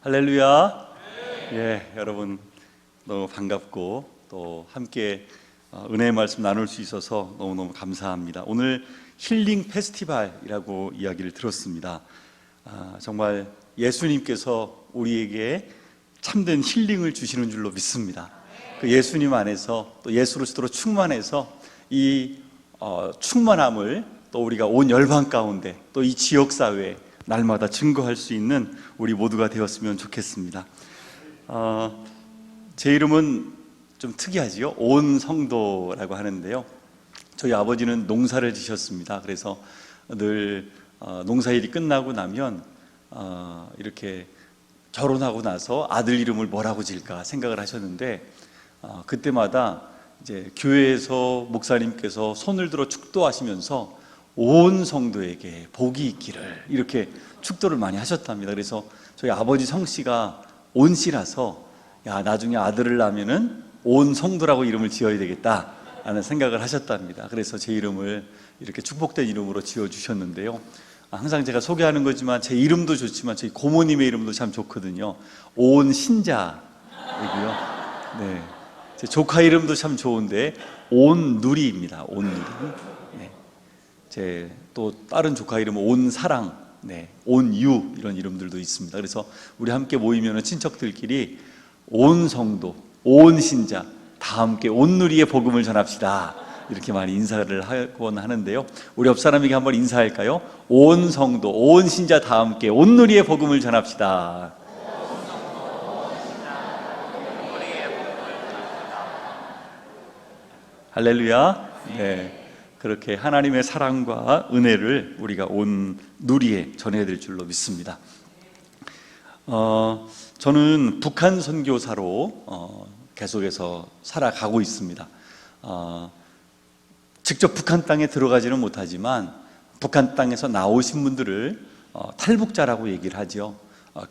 할렐루야. 여러분 너무 반갑고 또 함께 은혜의 말씀 나눌 수 있어서 너무너무 감사합니다. 오늘 힐링 페스티벌이라고 이야기를 들었습니다. 정말 예수님께서 우리에게 참된 힐링을 주시는 줄로 믿습니다. 그 예수님 안에서 또 예수 그리스도로 충만해서 이 충만함을 또 우리가 온 열방 가운데 또 이 지역사회에 날마다 증거할 수 있는 우리 모두가 되었으면 좋겠습니다. 제 이름은 좀 특이하지요. 온 성도라고 하는데요, 저희 아버지는 농사를 지셨습니다. 그래서 늘 농사일이 끝나고 나면 이렇게 결혼하고 나서 아들 이름을 뭐라고 지을까 생각을 하셨는데, 그때마다 이제 교회에서 목사님께서 손을 들어 축도하시면서 온 성도에게 복이 있기를 이렇게 축도를 많이 하셨답니다. 그래서 저희 아버지 성씨가 온씨라서 나중에 아들을 낳으면은 온 성도라고 이름을 지어야 되겠다 라는 생각을 하셨답니다. 그래서 제 이름을 이렇게 축복된 이름으로 지어주셨는데요, 항상 제가 소개하는 거지만 제 이름도 좋지만 저희 고모님의 이름도 참 좋거든요. 온신자이고요. 네, 제 조카 이름도 참 좋은데 온누리입니다. 온누리. 제 또 다른 조카 이름은 온사랑, 온유, 이런 이름들도 있습니다. 그래서 우리 함께 모이면 친척들끼리 온 성도, 온 신자, 다 함께 온누리의 복음을 전합시다 이렇게 많이 인사를 하곤 하는데요, 우리 옆 사람에게 한번 인사할까요? 온 성도, 온 신자 다 함께 온누리의 복음을 전합시다. 할렐루야. 네, 그렇게 하나님의 사랑과 은혜를 우리가 온 누리에 전해야 될 줄로 믿습니다. 저는 북한 선교사로 계속해서 살아가고 있습니다. 직접 북한 땅에 들어가지는 못하지만 북한 땅에서 나오신 분들을 탈북자라고 얘기를 하죠.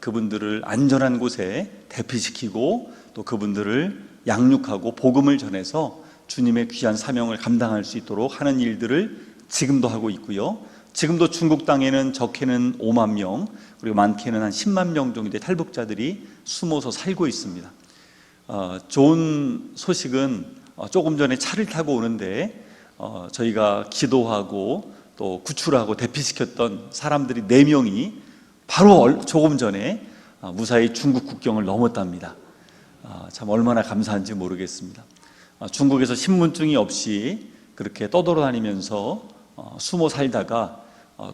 그분들을 안전한 곳에 대피시키고 또 그분들을 양육하고 복음을 전해서 주님의 귀한 사명을 감당할 수 있도록 하는 일들을 지금도 하고 있고요, 지금도 중국 땅에는 적게는 5만 명, 그리고 많게는 한 10만 명 정도의 탈북자들이 숨어서 살고 있습니다. 좋은 소식은 조금 전에 차를 타고 오는데 저희가 기도하고 또 구출하고 대피시켰던 사람들이 4명이 바로 조금 전에 무사히 중국 국경을 넘었답니다. 참 얼마나 감사한지 모르겠습니다. 중국에서 신분증이 없이 그렇게 떠돌아다니면서 숨어 살다가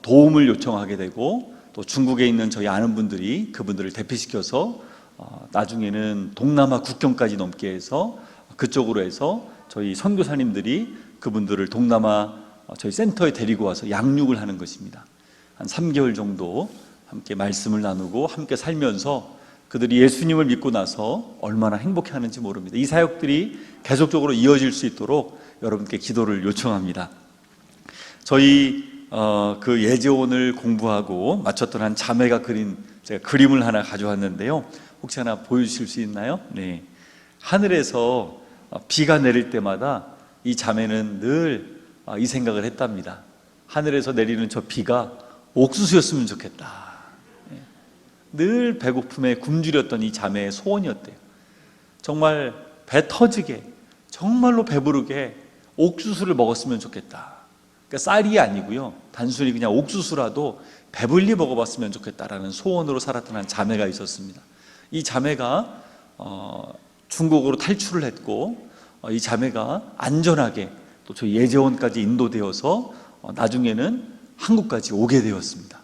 도움을 요청하게 되고, 또 중국에 있는 저희 아는 분들이 그분들을 대피시켜서 나중에는 동남아 국경까지 넘게 해서 그쪽으로 해서 저희 선교사님들이 그분들을 동남아 저희 센터에 데리고 와서 양육을 하는 것입니다. 한 3개월 정도 함께 말씀을 나누고 함께 살면서 그들이 예수님을 믿고 나서 얼마나 행복해하는지 모릅니다. 이 사역들이 계속적으로 이어질 수 있도록 여러분께 기도를 요청합니다. 저희 그 예제원을 공부하고 마쳤던 한 자매가 그린 제가 그림을 하나 가져왔는데요, 혹시 하나 보여주실 수 있나요? 네, 하늘에서 비가 내릴 때마다 이 자매는 늘 이 생각을 했답니다. 하늘에서 내리는 저 비가 옥수수였으면 좋겠다. 늘 배고픔에 굶주렸던 이 자매의 소원이었대요. 정말 배 터지게, 정말로 배부르게 옥수수를 먹었으면 좋겠다. 그러니까 쌀이 아니고요, 단순히 그냥 옥수수라도 배불리 먹어봤으면 좋겠다라는 소원으로 살았던 한 자매가 있었습니다. 이 자매가 중국으로 탈출을 했고, 이 자매가 안전하게 또 저희 예제원까지 인도되어서 나중에는 한국까지 오게 되었습니다.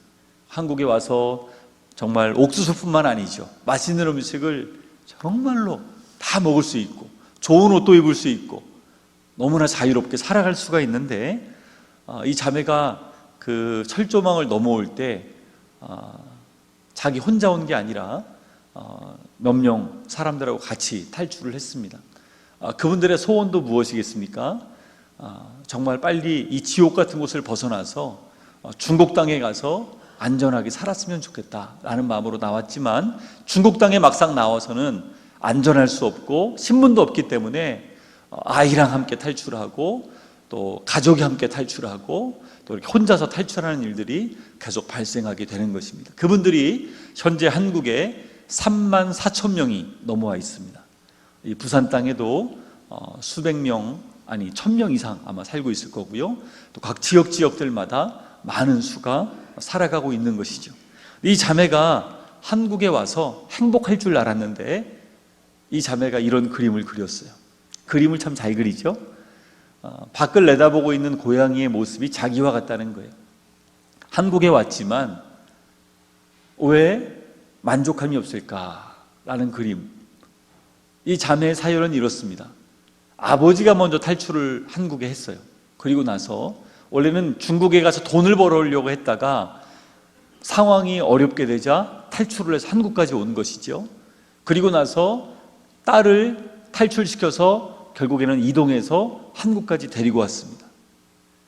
한국에 와서 정말 옥수수뿐만 아니죠, 맛있는 음식을 정말로 다 먹을 수 있고 좋은 옷도 입을 수 있고 너무나 자유롭게 살아갈 수가 있는데, 이 자매가 그 철조망을 넘어올 때 자기 혼자 온 게 아니라 몇 명 사람들하고 같이 탈출을 했습니다. 그분들의 소원도 무엇이겠습니까? 정말 빨리 이 지옥 같은 곳을 벗어나서 중국 땅에 가서 안전하게 살았으면 좋겠다라는 마음으로 나왔지만, 중국 땅에 막상 나와서는 안전할 수 없고 신분도 없기 때문에 아이랑 함께 탈출하고 또 가족이 함께 탈출하고 또 이렇게 혼자서 탈출하는 일들이 계속 발생하게 되는 것입니다. 그분들이 현재 한국에 3만 4천 명이 넘어와 있습니다. 이 부산 땅에도 수백 명, 아니 1,000명 이상 아마 살고 있을 거고요. 또 각 지역들마다 많은 수가 살아가고 있는 것이죠. 이 자매가 한국에 와서 행복할 줄 알았는데 이 자매가 이런 그림을 그렸어요. 그림을 참 잘 그리죠. 밖을 내다보고 있는 고양이의 모습이 자기와 같다는 거예요. 한국에 왔지만 왜 만족함이 없을까라는 그림. 이 자매의 사연은 이렇습니다. 아버지가 먼저 탈출을 한국에 했어요. 그리고 나서 원래는 중국에 가서 돈을 벌어오려고 했다가 상황이 어렵게 되자 탈출을 해서 한국까지 온 것이죠. 그리고 나서 딸을 탈출시켜서 결국에는 이동해서 한국까지 데리고 왔습니다.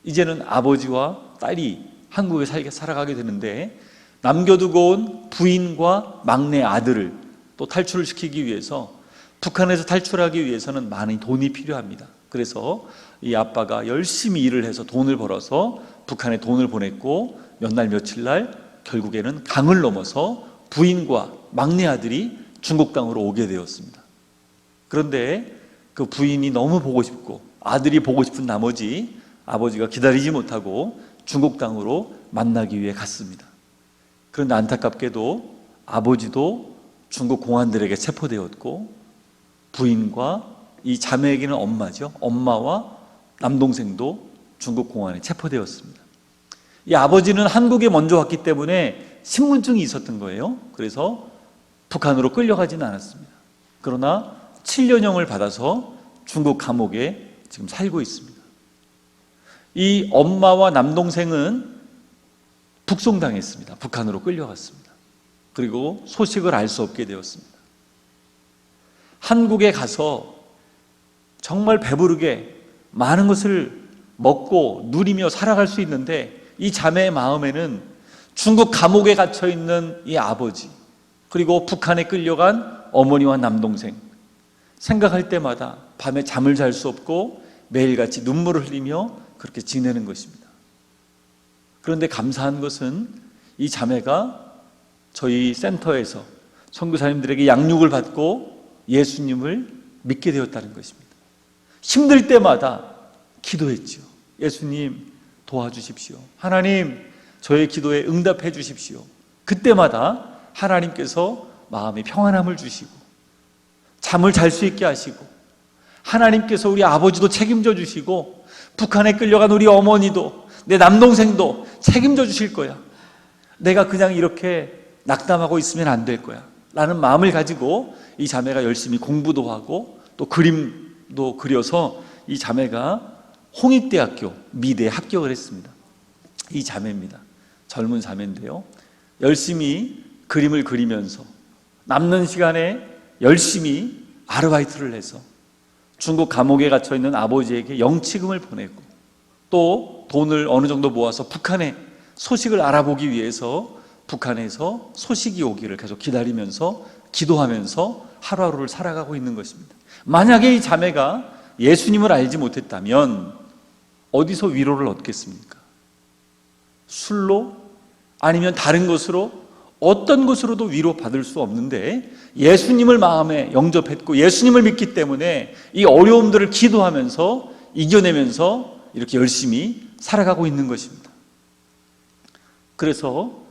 이제는 아버지와 딸이 한국에 살아가게 되는데 남겨두고 온 부인과 막내 아들을 또 탈출을 시키기 위해서 북한에서 탈출하기 위해서는 많은 돈이 필요합니다. 그래서 이 아빠가 열심히 일을 해서 돈을 벌어서 북한에 돈을 보냈고 몇 날 며칠 날 결국에는 강을 넘어서 부인과 막내 아들이 중국 땅으로 오게 되었습니다. 그런데 그 부인이 너무 보고 싶고 아들이 보고 싶은 나머지 아버지가 기다리지 못하고 중국 땅으로 만나기 위해 갔습니다. 그런데 안타깝게도 아버지도 중국 공안들에게 체포되었고 부인과 이 자매에게는 엄마죠. 엄마와 남동생도 중국 공안에 체포되었습니다. 이 아버지는 한국에 먼저 왔기 때문에 신분증이 있었던 거예요. 그래서 북한으로 끌려가지는 않았습니다. 그러나 7년형을 받아서 중국 감옥에 지금 살고 있습니다. 이 엄마와 남동생은 북송당했습니다. 북한으로 끌려갔습니다. 그리고 소식을 알 수 없게 되었습니다. 한국에 가서 정말 배부르게 많은 것을 먹고 누리며 살아갈 수 있는데 이 자매의 마음에는 중국 감옥에 갇혀 있는 이 아버지, 그리고 북한에 끌려간 어머니와 남동생 생각할 때마다 밤에 잠을 잘 수 없고 매일같이 눈물을 흘리며 그렇게 지내는 것입니다. 그런데 감사한 것은 이 자매가 저희 센터에서 선교사님들에게 양육을 받고 예수님을 믿게 되었다는 것입니다. 힘들 때마다 기도했죠. 예수님 도와주십시오. 하나님 저의 기도에 응답해 주십시오. 그때마다 하나님께서 마음에 평안함을 주시고 잠을 잘 수 있게 하시고 하나님께서 우리 아버지도 책임져 주시고 북한에 끌려간 우리 어머니도 내 남동생도 책임져 주실 거야. 내가 그냥 이렇게 낙담하고 있으면 안 될 거야 라는 마음을 가지고 이 자매가 열심히 공부도 하고 또 그림도 그려서 이 자매가 홍익대학교 미대에 합격을 했습니다. 이 자매입니다. 젊은 자매인데요. 열심히 그림을 그리면서 남는 시간에 열심히 아르바이트를 해서 중국 감옥에 갇혀 있는 아버지에게 영치금을 보내고 또 돈을 어느 정도 모아서 북한의 소식을 알아보기 위해서 북한에서 소식이 오기를 계속 기다리면서 기도하면서 하루하루를 살아가고 있는 것입니다. 만약에 이 자매가 예수님을 알지 못했다면 어디서 위로를 얻겠습니까? 술로? 아니면 다른 것으로? 어떤 것으로도 위로받을 수 없는데 예수님을 마음에 영접했고 예수님을 믿기 때문에 이 어려움들을 기도하면서 이겨내면서 이렇게 열심히 살아가고 있는 것입니다. 그래서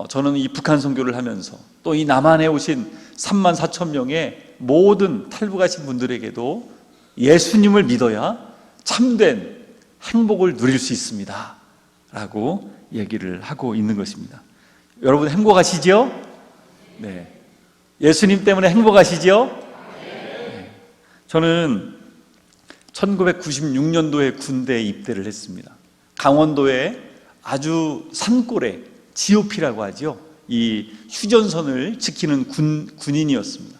저는 이 북한 선교를 하면서 또 이 남한에 오신 3만 4천 명의 모든 탈북하신 분들에게도 예수님을 믿어야 참된 행복을 누릴 수 있습니다 라고 얘기를 하고 있는 것입니다. 여러분 행복하시죠? 네. 예수님 때문에 행복하시죠? 네. 저는 1996년도에 군대에 입대를 했습니다. 강원도에 아주 산골에 GOP라고 하죠. 이 휴전선을 지키는 군인이었습니다.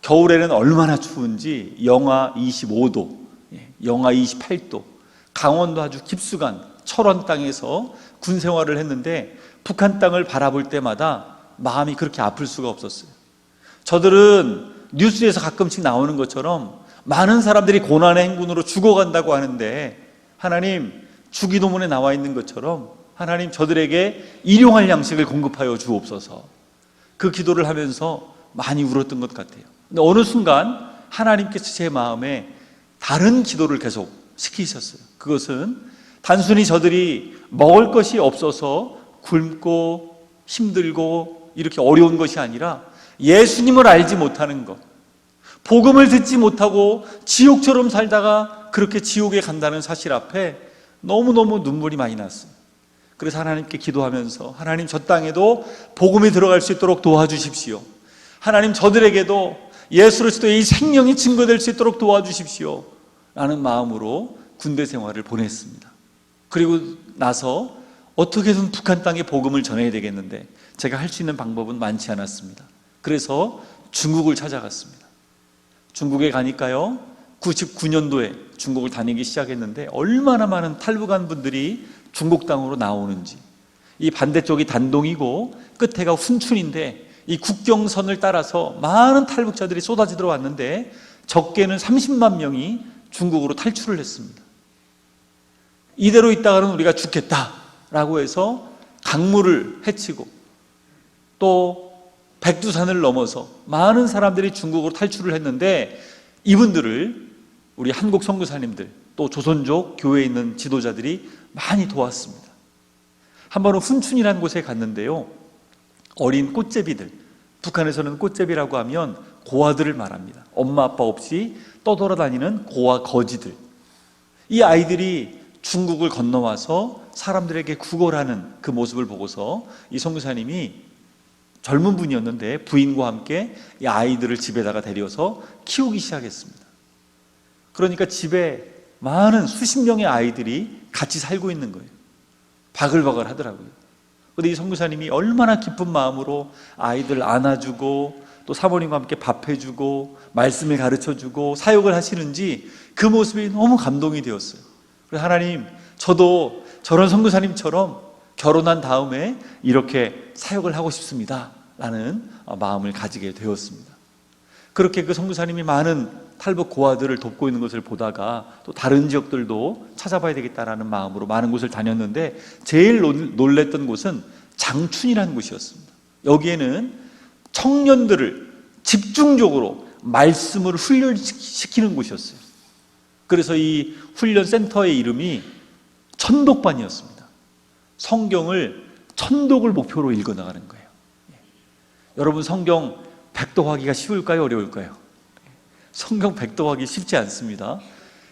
겨울에는 얼마나 추운지 영하 25도, 영하 28도, 강원도 아주 깊숙한 철원 땅에서 군 생활을 했는데 북한 땅을 바라볼 때마다 마음이 그렇게 아플 수가 없었어요. 저들은 뉴스에서 가끔씩 나오는 것처럼 많은 사람들이 고난의 행군으로 죽어간다고 하는데 하나님 주기도문에 나와 있는 것처럼 하나님 저들에게 일용할 양식을 공급하여 주옵소서. 그 기도를 하면서 많이 울었던 것 같아요. 근데 어느 순간 하나님께서 제 마음에 다른 기도를 계속 시키셨어요. 그것은 단순히 저들이 먹을 것이 없어서 굶고 힘들고 이렇게 어려운 것이 아니라 예수님을 알지 못하는 것, 복음을 듣지 못하고 지옥처럼 살다가 그렇게 지옥에 간다는 사실 앞에 너무너무 눈물이 많이 났어요. 그래서 하나님께 기도하면서 하나님, 저 땅에도 복음이 들어갈 수 있도록 도와주십시오. 하나님, 저들에게도 예수 그리스도의 이 생명이 증거될 수 있도록 도와주십시오 라는 마음으로 군대 생활을 보냈습니다. 그리고 나서 어떻게든 북한 땅에 복음을 전해야 되겠는데 제가 할 수 있는 방법은 많지 않았습니다. 그래서 중국을 찾아갔습니다. 중국에 가니까요, 99년도에 중국을 다니기 시작했는데 얼마나 많은 탈북한 분들이 중국 땅으로 나오는지. 이 반대쪽이 단동이고 끝에가 훈춘인데 이 국경선을 따라서 많은 탈북자들이 쏟아져 들어왔는데 적게는 30만 명이 중국으로 탈출을 했습니다. 이대로 있다가는 우리가 죽겠다라고 해서 강물을 헤치고 또 백두산을 넘어서 많은 사람들이 중국으로 탈출을 했는데 이분들을 우리 한국 선교사님들 또 조선족 교회에 있는 지도자들이 많이 도왔습니다. 한 번은 훈춘이라는 곳에 갔는데요, 어린 꽃제비들, 북한에서는 꽃제비라고 하면 고아들을 말합니다. 엄마 아빠 없이 떠돌아다니는 고아 거지들. 이 아이들이 중국을 건너와서 사람들에게 구걸하는 그 모습을 보고서 이 선교사님이, 젊은 분이었는데 부인과 함께 이 아이들을 집에다가 데려서 키우기 시작했습니다. 그러니까 집에 많은 수십 명의 아이들이 같이 살고 있는 거예요. 바글바글 하더라고요. 그런데 이 선교사님이 얼마나 기쁜 마음으로 아이들 안아주고 또 사모님과 함께 밥해주고 말씀을 가르쳐주고 사역을 하시는지 그 모습이 너무 감동이 되었어요. 그래서 하나님, 저도 저런 선교사님처럼 결혼한 다음에 이렇게 사역을 하고 싶습니다 라는 마음을 가지게 되었습니다. 그렇게 그 선교사님이 많은 탈북 고아들을 돕고 있는 것을 보다가 또 다른 지역들도 찾아봐야 되겠다라는 마음으로 많은 곳을 다녔는데 제일 놀랬던 곳은 장춘이라는 곳이었습니다. 여기에는 청년들을 집중적으로 말씀을 훈련시키는 곳이었어요. 그래서 이 훈련센터의 이름이 천독반이었습니다. 성경을 천독을 목표로 읽어나가는 거예요. 여러분, 성경 백도하기가 쉬울까요? 어려울까요? 성경 백도하기 쉽지 않습니다.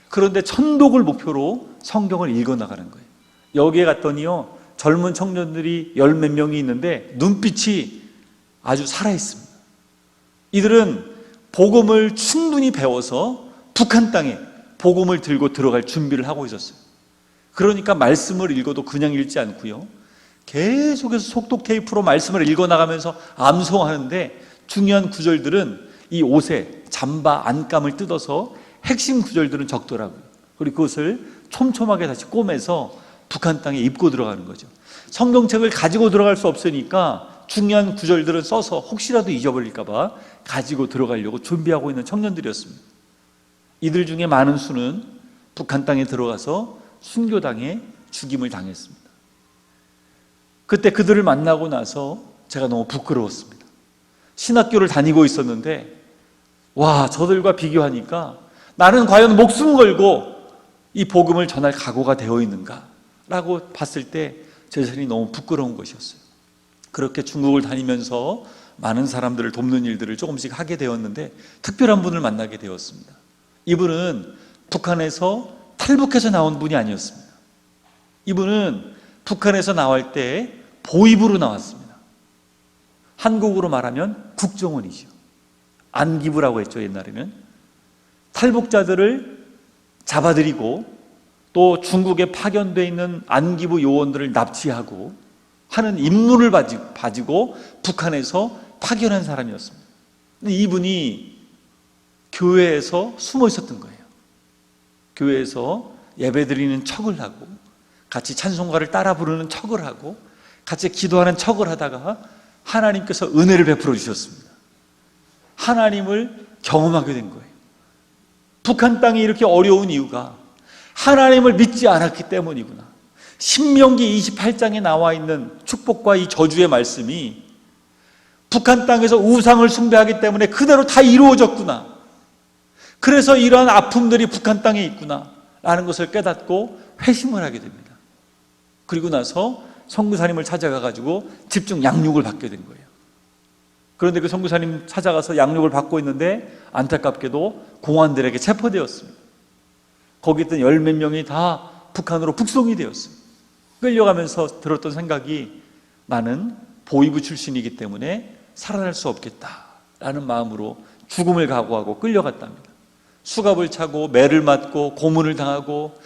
그런데 천독을 목표로 성경을 읽어나가는 거예요. 여기에 갔더니요, 젊은 청년들이 열 몇 명이 있는데 눈빛이 아주 살아있습니다. 이들은 복음을 충분히 배워서 북한 땅에 복음을 들고 들어갈 준비를 하고 있었어요. 그러니까 말씀을 읽어도 그냥 읽지 않고요, 계속해서 속독 테이프로 말씀을 읽어나가면서 암송하는데 중요한 구절들은 이 옷에 잠바 안감을 뜯어서 핵심 구절들은 적더라고요. 그리고 그것을 촘촘하게 다시 꼬매서 북한 땅에 입고 들어가는 거죠. 성경책을 가지고 들어갈 수 없으니까 중요한 구절들은 써서 혹시라도 잊어버릴까 봐 가지고 들어가려고 준비하고 있는 청년들이었습니다. 이들 중에 많은 수는 북한 땅에 들어가서 순교당해 죽임을 당했습니다. 그때 그들을 만나고 나서 제가 너무 부끄러웠습니다. 신학교를 다니고 있었는데 와, 저들과 비교하니까 나는 과연 목숨 걸고 이 복음을 전할 각오가 되어 있는가 라고 봤을 때 제 자신이 너무 부끄러운 것이었어요. 그렇게 중국을 다니면서 많은 사람들을 돕는 일들을 조금씩 하게 되었는데 특별한 분을 만나게 되었습니다. 이분은 북한에서 탈북해서 나온 분이 아니었습니다. 이분은 북한에서 나올 때 보위부로 나왔습니다. 한국으로 말하면 국정원이죠. 안기부라고 했죠, 옛날에는. 탈북자들을 잡아들이고 또 중국에 파견되어 있는 안기부 요원들을 납치하고 하는 임무를 가지고 북한에서 파견한 사람이었습니다. 근데 이분이 교회에서 숨어 있었던 거예요. 교회에서 예배드리는 척을 하고 같이 찬송가를 따라 부르는 척을 하고 같이 기도하는 척을 하다가 하나님께서 은혜를 베풀어 주셨습니다. 하나님을 경험하게 된 거예요. 북한 땅이 이렇게 어려운 이유가 하나님을 믿지 않았기 때문이구나. 신명기 28장에 나와 있는 축복과 이 저주의 말씀이 북한 땅에서 우상을 숭배하기 때문에 그대로 다 이루어졌구나. 그래서 이러한 아픔들이 북한 땅에 있구나 라는 것을 깨닫고 회심을 하게 됩니다. 그리고 나서 선교사님을 찾아가가지고 집중 양육을 받게 된 거예요. 그런데 그 선교사님 찾아가서 양육을 받고 있는데 안타깝게도 공안들에게 체포되었습니다. 거기 있던 10몇 명이 다 북한으로 북송이 되었습니다. 끌려가면서 들었던 생각이, 나는 보위부 출신이기 때문에 살아날 수 없겠다라는 마음으로 죽음을 각오하고 끌려갔답니다. 수갑을 차고 매를 맞고 고문을 당하고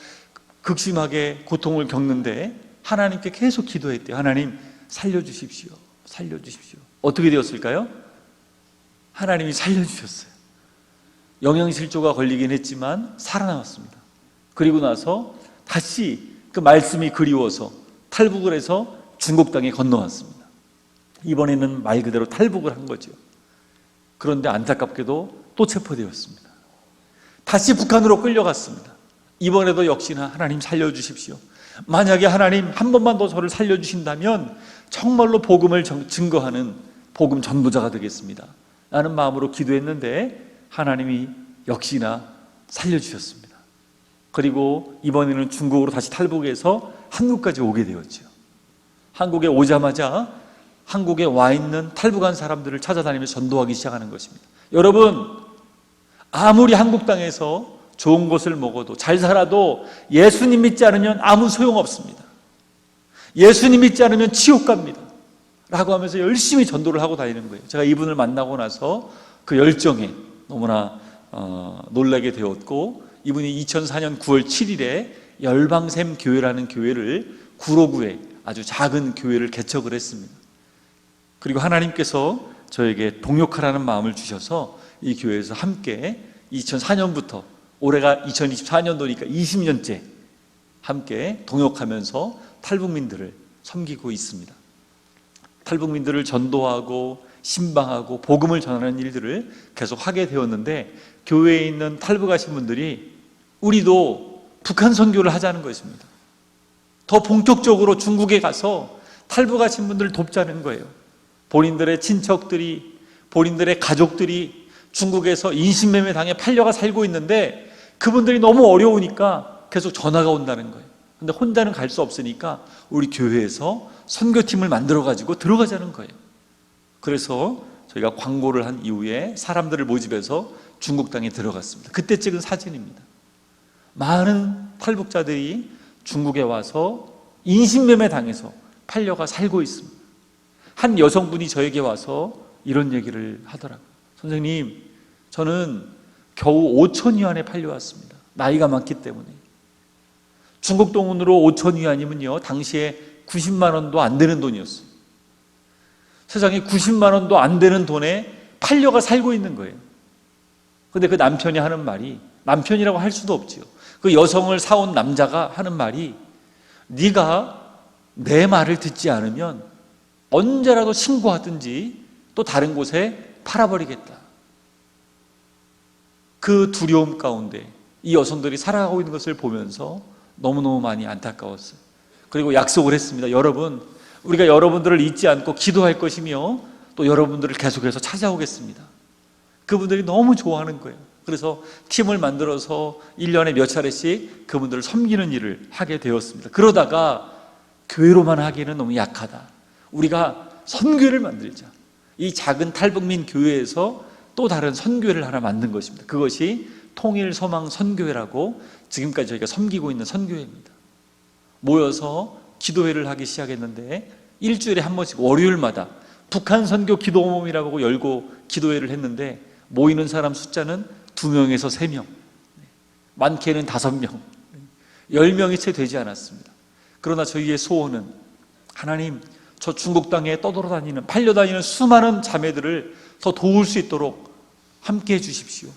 극심하게 고통을 겪는데 하나님께 계속 기도했대요. 하나님 살려주십시오. 살려주십시오. 어떻게 되었을까요? 하나님이 살려주셨어요. 영양실조가 걸리긴 했지만 살아남았습니다. 그리고 나서 다시 그 말씀이 그리워서 탈북을 해서 중국 땅에 건너왔습니다. 이번에는 말 그대로 탈북을 한 거죠. 그런데 안타깝게도 또 체포되었습니다. 다시 북한으로 끌려갔습니다. 이번에도 역시나 하나님 살려주십시오. 만약에 하나님 한 번만 더 저를 살려주신다면 정말로 복음을 증거하는 복음 전도자가 되겠습니다 라는 마음으로 기도했는데 하나님이 역시나 살려주셨습니다. 그리고 이번에는 중국으로 다시 탈북해서 한국까지 오게 되었죠. 한국에 오자마자 한국에 와 있는 탈북한 사람들을 찾아다니면서 전도하기 시작하는 것입니다. 여러분, 아무리 한국 땅에서 좋은 것을 먹어도 잘 살아도 예수님 믿지 않으면 아무 소용없습니다. 예수님 믿지 않으면 지옥 갑니다 라고 하면서 열심히 전도를 하고 다니는 거예요. 제가 이분을 만나고 나서 그 열정에 너무나 놀라게 되었고, 이분이 2004년 9월 7일에 열방샘 교회라는 교회를 구로구에 아주 작은 교회를 개척을 했습니다. 그리고 하나님께서 저에게 동역하라는 마음을 주셔서 이 교회에서 함께 2004년부터 올해가 2024년도니까 20년째 함께 동역하면서 탈북민들을 섬기고 있습니다. 탈북민들을 전도하고 신방하고 복음을 전하는 일들을 계속 하게 되었는데, 교회에 있는 탈북하신 분들이 우리도 북한 선교를 하자는 것입니다. 더 본격적으로 중국에 가서 탈북하신 분들을 돕자는 거예요. 본인들의 친척들이, 본인들의 가족들이 중국에서 인신매매 당해 팔려가 살고 있는데 그분들이 너무 어려우니까 계속 전화가 온다는 거예요. 근데 혼자는 갈 수 없으니까 우리 교회에서 선교팀을 만들어 가지고 들어가자는 거예요. 그래서 저희가 광고를 한 이후에 사람들을 모집해서 중국 땅에 들어갔습니다. 그때 찍은 사진입니다. 많은 탈북자들이 중국에 와서 인신매매 당해서 팔려가 살고 있습니다. 한 여성분이 저에게 와서 이런 얘기를 하더라고요. 선생님, 저는 겨우 5천 위안에 팔려왔습니다. 나이가 많기 때문에. 중국 돈으로 5천 위안이면요, 당시에 90만 원도 안 되는 돈이었어요. 세상에 90만 원도 안 되는 돈에 팔려가 살고 있는 거예요. 근데 그 남편이 하는 말이, 남편이라고 할 수도 없지요. 그 여성을 사온 남자가 하는 말이, 네가 내 말을 듣지 않으면 언제라도 신고하든지 또 다른 곳에 팔아버리겠다. 그 두려움 가운데 이 여성들이 살아가고 있는 것을 보면서 너무너무 많이 안타까웠어요. 그리고 약속을 했습니다. 여러분, 우리가 여러분들을 잊지 않고 기도할 것이며 또 여러분들을 계속해서 찾아오겠습니다. 그분들이 너무 좋아하는 거예요. 그래서 팀을 만들어서 1년에 몇 차례씩 그분들을 섬기는 일을 하게 되었습니다. 그러다가 교회로만 하기에는 너무 약하다. 우리가 선교회를 만들자. 이 작은 탈북민 교회에서 또 다른 선교회를 하나 만든 것입니다. 그것이 통일소망선교회라고 지금까지 저희가 섬기고 있는 선교회입니다. 모여서 기도회를 하기 시작했는데 일주일에 한 번씩 월요일마다 북한 선교 기도 모임이라고 열고 기도회를 했는데 모이는 사람 숫자는 2명에서 3명, 많게는 5명, 10명이 채 되지 않았습니다. 그러나 저희의 소원은, 하나님, 저 중국 땅에 떠돌아다니는, 팔려다니는 수많은 자매들을 더 도울 수 있도록 함께 해주십시오.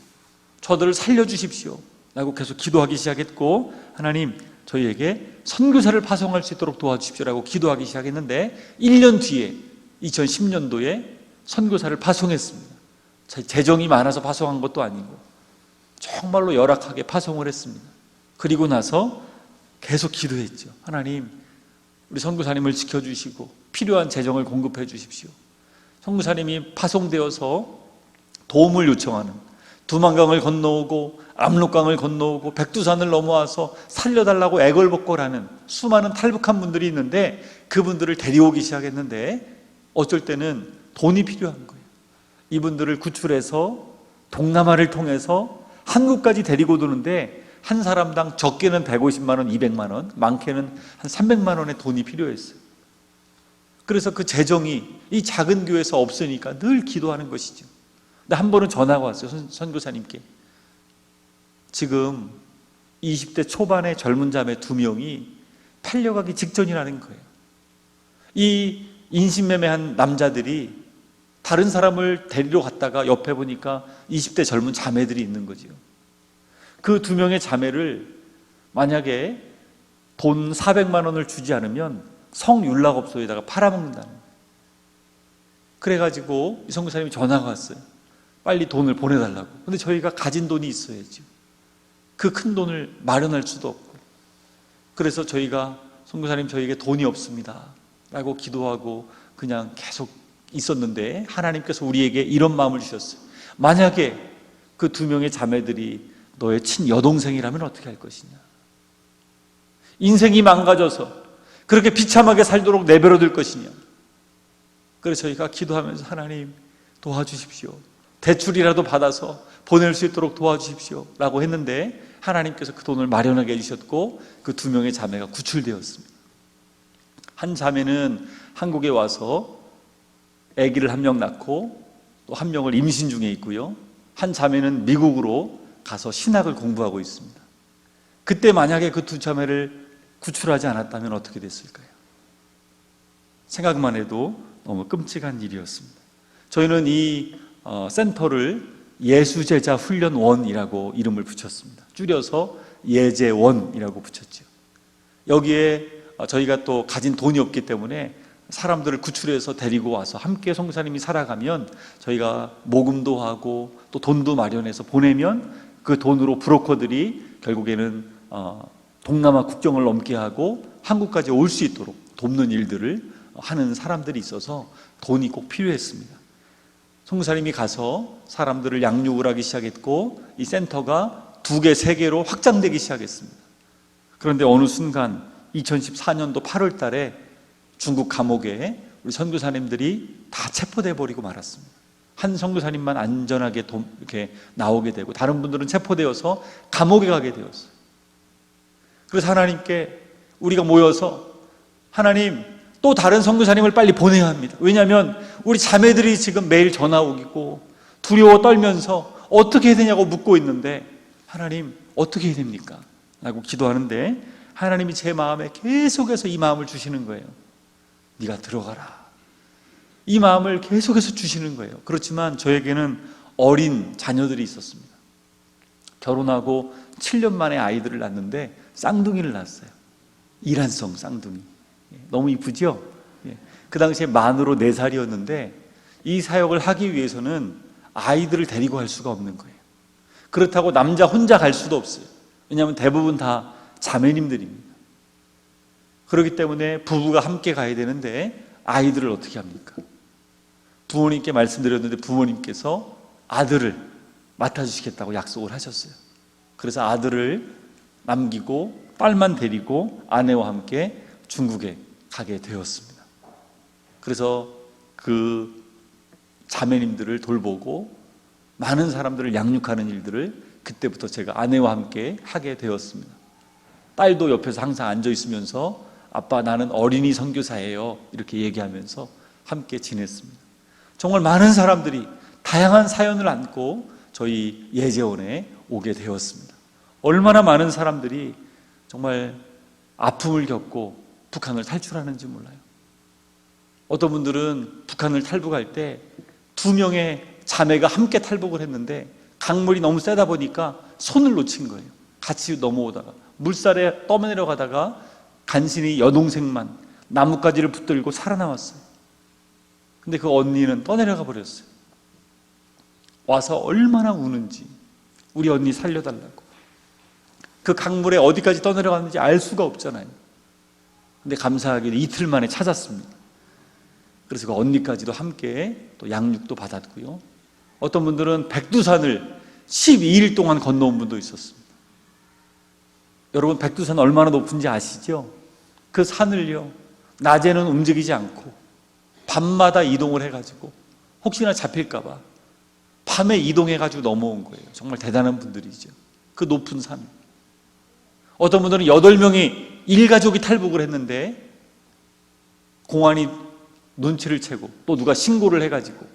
저들을 살려주십시오 라고 계속 기도하기 시작했고, 하나님, 저희에게 선교사를 파송할 수 있도록 도와주십시오라고 기도하기 시작했는데 1년 뒤에 2010년도에 선교사를 파송했습니다. 재정이 많아서 파송한 것도 아니고 정말로 열악하게 파송을 했습니다. 그리고 나서 계속 기도했죠. 하나님, 우리 선교사님을 지켜주시고 필요한 재정을 공급해 주십시오. 선교사님이 파송되어서 도움을 요청하는, 두만강을 건너오고 압록강을 건너오고 백두산을 넘어와서 살려달라고 애걸복걸하는 수많은 탈북한 분들이 있는데, 그분들을 데려오기 시작했는데 어쩔 때는 돈이 필요한 거예요. 이분들을 구출해서 동남아를 통해서 한국까지 데리고 도는데 한 사람당 적게는 150만 원, 200만 원, 많게는 한 300만 원의 돈이 필요했어요. 그래서 그 재정이 이 작은 교회에서 없으니까 늘 기도하는 것이죠. 근데 한 번은 전화가 왔어요. 선교사님께. 지금 20대 초반의 젊은 자매 2명이 팔려가기 직전이라는 거예요. 이 인신매매한 남자들이 다른 사람을 데리러 갔다가 옆에 보니까 20대 젊은 자매들이 있는 거죠. 그 2명의 자매를 만약에 돈 400만 원을 주지 않으면 성윤락업소에다가 팔아먹는다는 거예요. 그래가지고 이 선교사님이 전화가 왔어요. 빨리 돈을 보내달라고. 근데 저희가 가진 돈이 있어야죠. 그 큰 돈을 마련할 수도 없고. 그래서 저희가 선교사님, 저에게 돈이 없습니다 라고 기도하고 그냥 계속 있었는데, 하나님께서 우리에게 이런 마음을 주셨어요. 만약에 그 2명의 자매들이 너의 친여동생이라면 어떻게 할 것이냐. 인생이 망가져서 그렇게 비참하게 살도록 내버려둘 것이냐. 그래서 저희가 기도하면서 하나님 도와주십시오, 대출이라도 받아서 보낼 수 있도록 도와주십시오 라고 했는데, 하나님께서 그 돈을 마련하게 해주셨고 그 2명의 자매가 구출되었습니다. 한 자매는 한국에 와서 아기를 1명 낳고 또 1명을 임신 중에 있고요. 한 자매는 미국으로 가서 신학을 공부하고 있습니다. 그때 만약에 그 2 자매를 구출하지 않았다면 어떻게 됐을까요? 생각만 해도 너무 끔찍한 일이었습니다. 저희는 이 센터를 예수제자 훈련원이라고 이름을 붙였습니다. 줄여서 예제원이라고 붙였죠. 여기에 저희가 또 가진 돈이 없기 때문에 사람들을 구출해서 데리고 와서 함께 선교사님이 살아가면 저희가 모금도 하고 또 돈도 마련해서 보내면 그 돈으로 브로커들이 결국에는 동남아 국경을 넘게 하고 한국까지 올 수 있도록 돕는 일들을 하는 사람들이 있어서 돈이 꼭 필요했습니다. 선교사님이 가서 사람들을 양육을 하기 시작했고 이 센터가 2개, 3개로 확장되기 시작했습니다. 그런데 어느 순간 2014년도 8월 달에 중국 감옥에 우리 선교사님들이 다 체포돼 버리고 말았습니다. 한 선교사님만 안전하게 이렇게 나오게 되고 다른 분들은 체포되어서 감옥에 가게 되었어요. 그래서 하나님께 우리가 모여서 하나님, 또 다른 선교사님을 빨리 보내야 합니다. 왜냐하면 우리 자매들이 지금 매일 전화 오고 두려워 떨면서 어떻게 해야 되냐고 묻고 있는데, 하나님 어떻게 해야 됩니까? 라고 기도하는데 하나님이 제 마음에 계속해서 이 마음을 주시는 거예요. 네가 들어가라. 이 마음을 계속해서 주시는 거예요. 그렇지만 저에게는 어린 자녀들이 있었습니다. 결혼하고 7년 만에 아이들을 낳았는데 쌍둥이를 낳았어요. 이란성 쌍둥이. 너무 이쁘죠? 그 당시에 만으로 4살이었는데 이 사역을 하기 위해서는 아이들을 데리고 갈 수가 없는 거예요. 그렇다고 남자 혼자 갈 수도 없어요. 왜냐하면 대부분 다 자매님들입니다. 그렇기 때문에 부부가 함께 가야 되는데 아이들을 어떻게 합니까? 부모님께 말씀드렸는데 부모님께서 아들을 맡아주시겠다고 약속을 하셨어요. 그래서 아들을 남기고 딸만 데리고 아내와 함께 중국에 가게 되었습니다. 그래서 그 자매님들을 돌보고 많은 사람들을 양육하는 일들을 그때부터 제가 아내와 함께 하게 되었습니다. 딸도 옆에서 항상 앉아 있으면서 아빠, 나는 어린이 선교사예요 이렇게 얘기하면서 함께 지냈습니다. 정말 많은 사람들이 다양한 사연을 안고 저희 예제원에 오게 되었습니다. 얼마나 많은 사람들이 정말 아픔을 겪고 북한을 탈출하는지 몰라요. 어떤 분들은 북한을 탈북할 때 2명의 자매가 함께 탈북을 했는데 강물이 너무 세다 보니까 손을 놓친 거예요. 같이 넘어오다가 물살에 떠내려가다가 간신히 여동생만 나뭇가지를 붙들고 살아남았어요. 근데 그 언니는 떠내려가 버렸어요. 와서 얼마나 우는지, 우리 언니 살려달라고. 그 강물에 어디까지 떠내려갔는지 알 수가 없잖아요. 근데 감사하게도 이틀 만에 찾았습니다. 그래서 그 언니까지도 함께 또 양육도 받았고요. 어떤 분들은 백두산을 12일 동안 건너온 분도 있었습니다. 여러분, 백두산 얼마나 높은지 아시죠? 그 산을요, 낮에는 움직이지 않고 밤마다 이동을 해가지고 혹시나 잡힐까봐 밤에 이동해가지고 넘어온 거예요. 정말 대단한 분들이죠. 그 높은 산. 어떤 분들은 8명이 일가족이 탈북을 했는데 공안이 눈치를 채고 또 누가 신고를 해가지고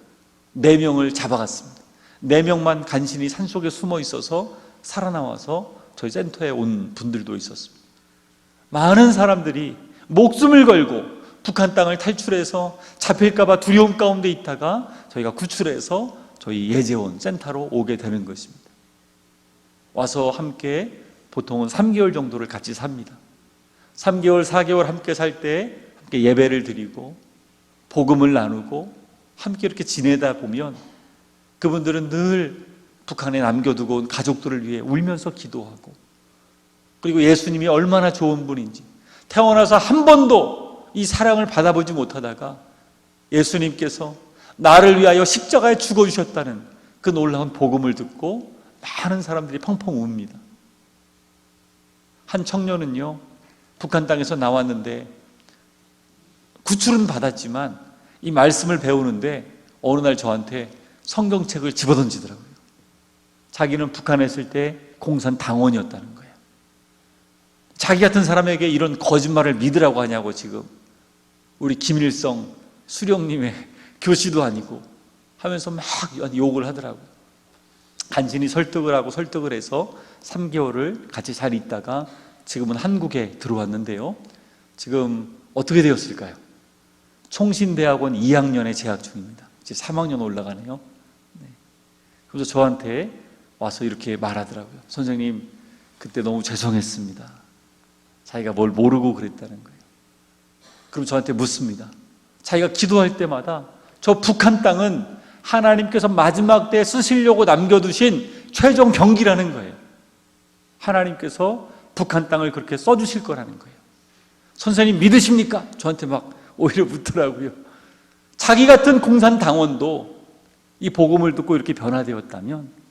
4명을 잡아갔습니다. 4명만 간신히 산속에 숨어 있어서 살아나와서 저희 센터에 온 분들도 있었습니다. 많은 사람들이 목숨을 걸고 북한 땅을 탈출해서 잡힐까봐 두려움 가운데 있다가 저희가 구출해서 저희 예재원 센터로 오게 되는 것입니다. 와서 함께 보통은 3개월 정도를 같이 삽니다. 3개월, 4개월 함께 살 때 함께 예배를 드리고 복음을 나누고 함께 이렇게 지내다 보면 그분들은 늘 북한에 남겨두고 온 가족들을 위해 울면서 기도하고, 그리고 예수님이 얼마나 좋은 분인지, 태어나서 한 번도 이 사랑을 받아보지 못하다가 예수님께서 나를 위하여 십자가에 죽어주셨다는 그 놀라운 복음을 듣고 많은 사람들이 펑펑 웁니다. 한 청년은요, 북한 땅에서 나왔는데 구출은 받았지만 이 말씀을 배우는데 어느 날 저한테 성경책을 집어던지더라고요. 자기는 북한에 있을 때 공산 당원이었다는 거예요. 자기 같은 사람에게 이런 거짓말을 믿으라고 하냐고 지금 우리 김일성 수령님의 교시도 아니고 하면서 막 욕을 하더라고요. 간신히 설득을 하고 설득을 해서 3개월을 같이 잘 있다가 지금은 한국에 들어왔는데요. 지금 어떻게 되었을까요? 총신대학원 2학년에 재학 중입니다. 이제 3학년 올라가네요. 네. 그래서 저한테 와서 이렇게 말하더라고요. 선생님, 그때 너무 죄송했습니다. 자기가 뭘 모르고 그랬다는 거예요. 그럼 저한테 묻습니다. 자기가 기도할 때마다 저 북한 땅은 하나님께서 마지막 때 쓰시려고 남겨두신 최종 병기라는 거예요. 하나님께서 북한 땅을 그렇게 써주실 거라는 거예요. 선생님 믿으십니까? 저한테 막 오히려 묻더라고요. 자기 같은 공산당원도 이 복음을 듣고 이렇게 변화되었다면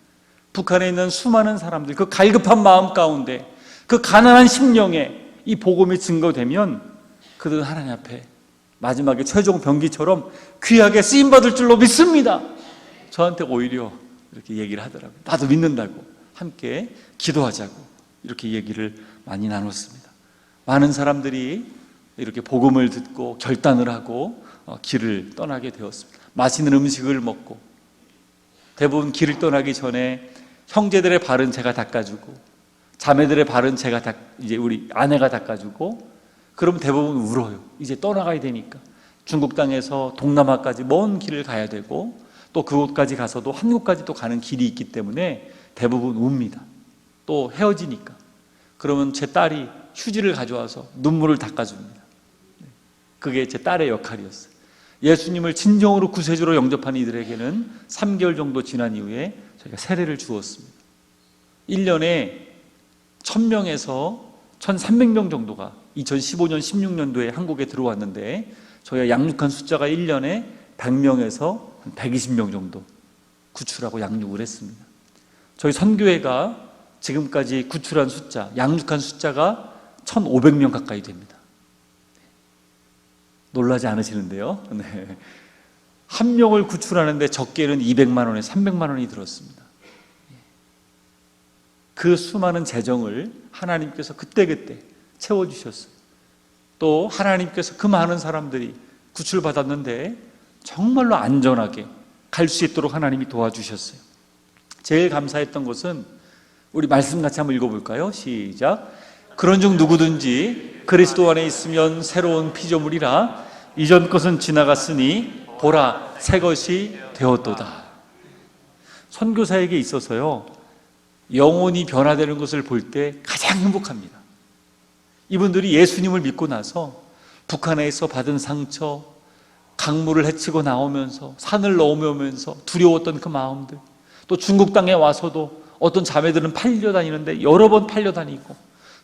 북한에 있는 수많은 사람들, 그 갈급한 마음 가운데, 그 가난한 심령에 이 복음이 증거되면 그들은 하나님 앞에 마지막에 최종 병기처럼 귀하게 쓰임받을 줄로 믿습니다. 저한테 오히려 이렇게 얘기를 하더라고요. 나도 믿는다고, 함께 기도하자고 이렇게 얘기를 많이 나눴습니다. 많은 사람들이 이렇게 복음을 듣고 결단을 하고 길을 떠나게 되었습니다. 맛있는 음식을 먹고, 대부분 길을 떠나기 전에 형제들의 발은 제가 닦아주고 자매들의 발은 제가 이제 우리 아내가 닦아주고, 그럼 대부분 울어요. 이제 떠나가야 되니까. 중국 땅에서 동남아까지 먼 길을 가야 되고 또 그곳까지 가서도 한국까지 또 가는 길이 있기 때문에 대부분 웁니다. 또 헤어지니까. 그러면 제 딸이 휴지를 가져와서 눈물을 닦아줍니다. 그게 제 딸의 역할이었어요. 예수님을 진정으로 구세주로 영접한 이들에게는 3개월 정도 지난 이후에 저희가 세례를 주었습니다. 1년에 1000명에서 1300명 정도가 2015년, 16년도에 한국에 들어왔는데 저희가 양육한 숫자가 1년에 100명에서 120명 정도 구출하고 양육을 했습니다. 저희 선교회가 지금까지 구출한 숫자, 양육한 숫자가 1500명 가까이 됩니다. 놀라지 않으시는데요. 네. 한 명을 구출하는데 적게는 200만 원에서 300만 원이 들었습니다. 그 수많은 재정을 하나님께서 그때그때 채워주셨어요. 또 하나님께서 그 많은 사람들이 구출받았는데 정말로 안전하게 갈 수 있도록 하나님이 도와주셨어요. 제일 감사했던 것은 우리 말씀 같이 한번 읽어볼까요? 시작. 그런즉 누구든지 그리스도 안에 있으면 새로운 피조물이라 이전 것은 지나갔으니 보라 새 것이 되었도다. 선교사에게 있어서요, 영혼이 변화되는 것을 볼 때 가장 행복합니다. 이분들이 예수님을 믿고 나서 북한에서 받은 상처, 강물을 헤치고 나오면서 산을 넘으면서 두려웠던 그 마음들, 또 중국 땅에 와서도 어떤 자매들은 팔려다니는데 여러 번 팔려다니고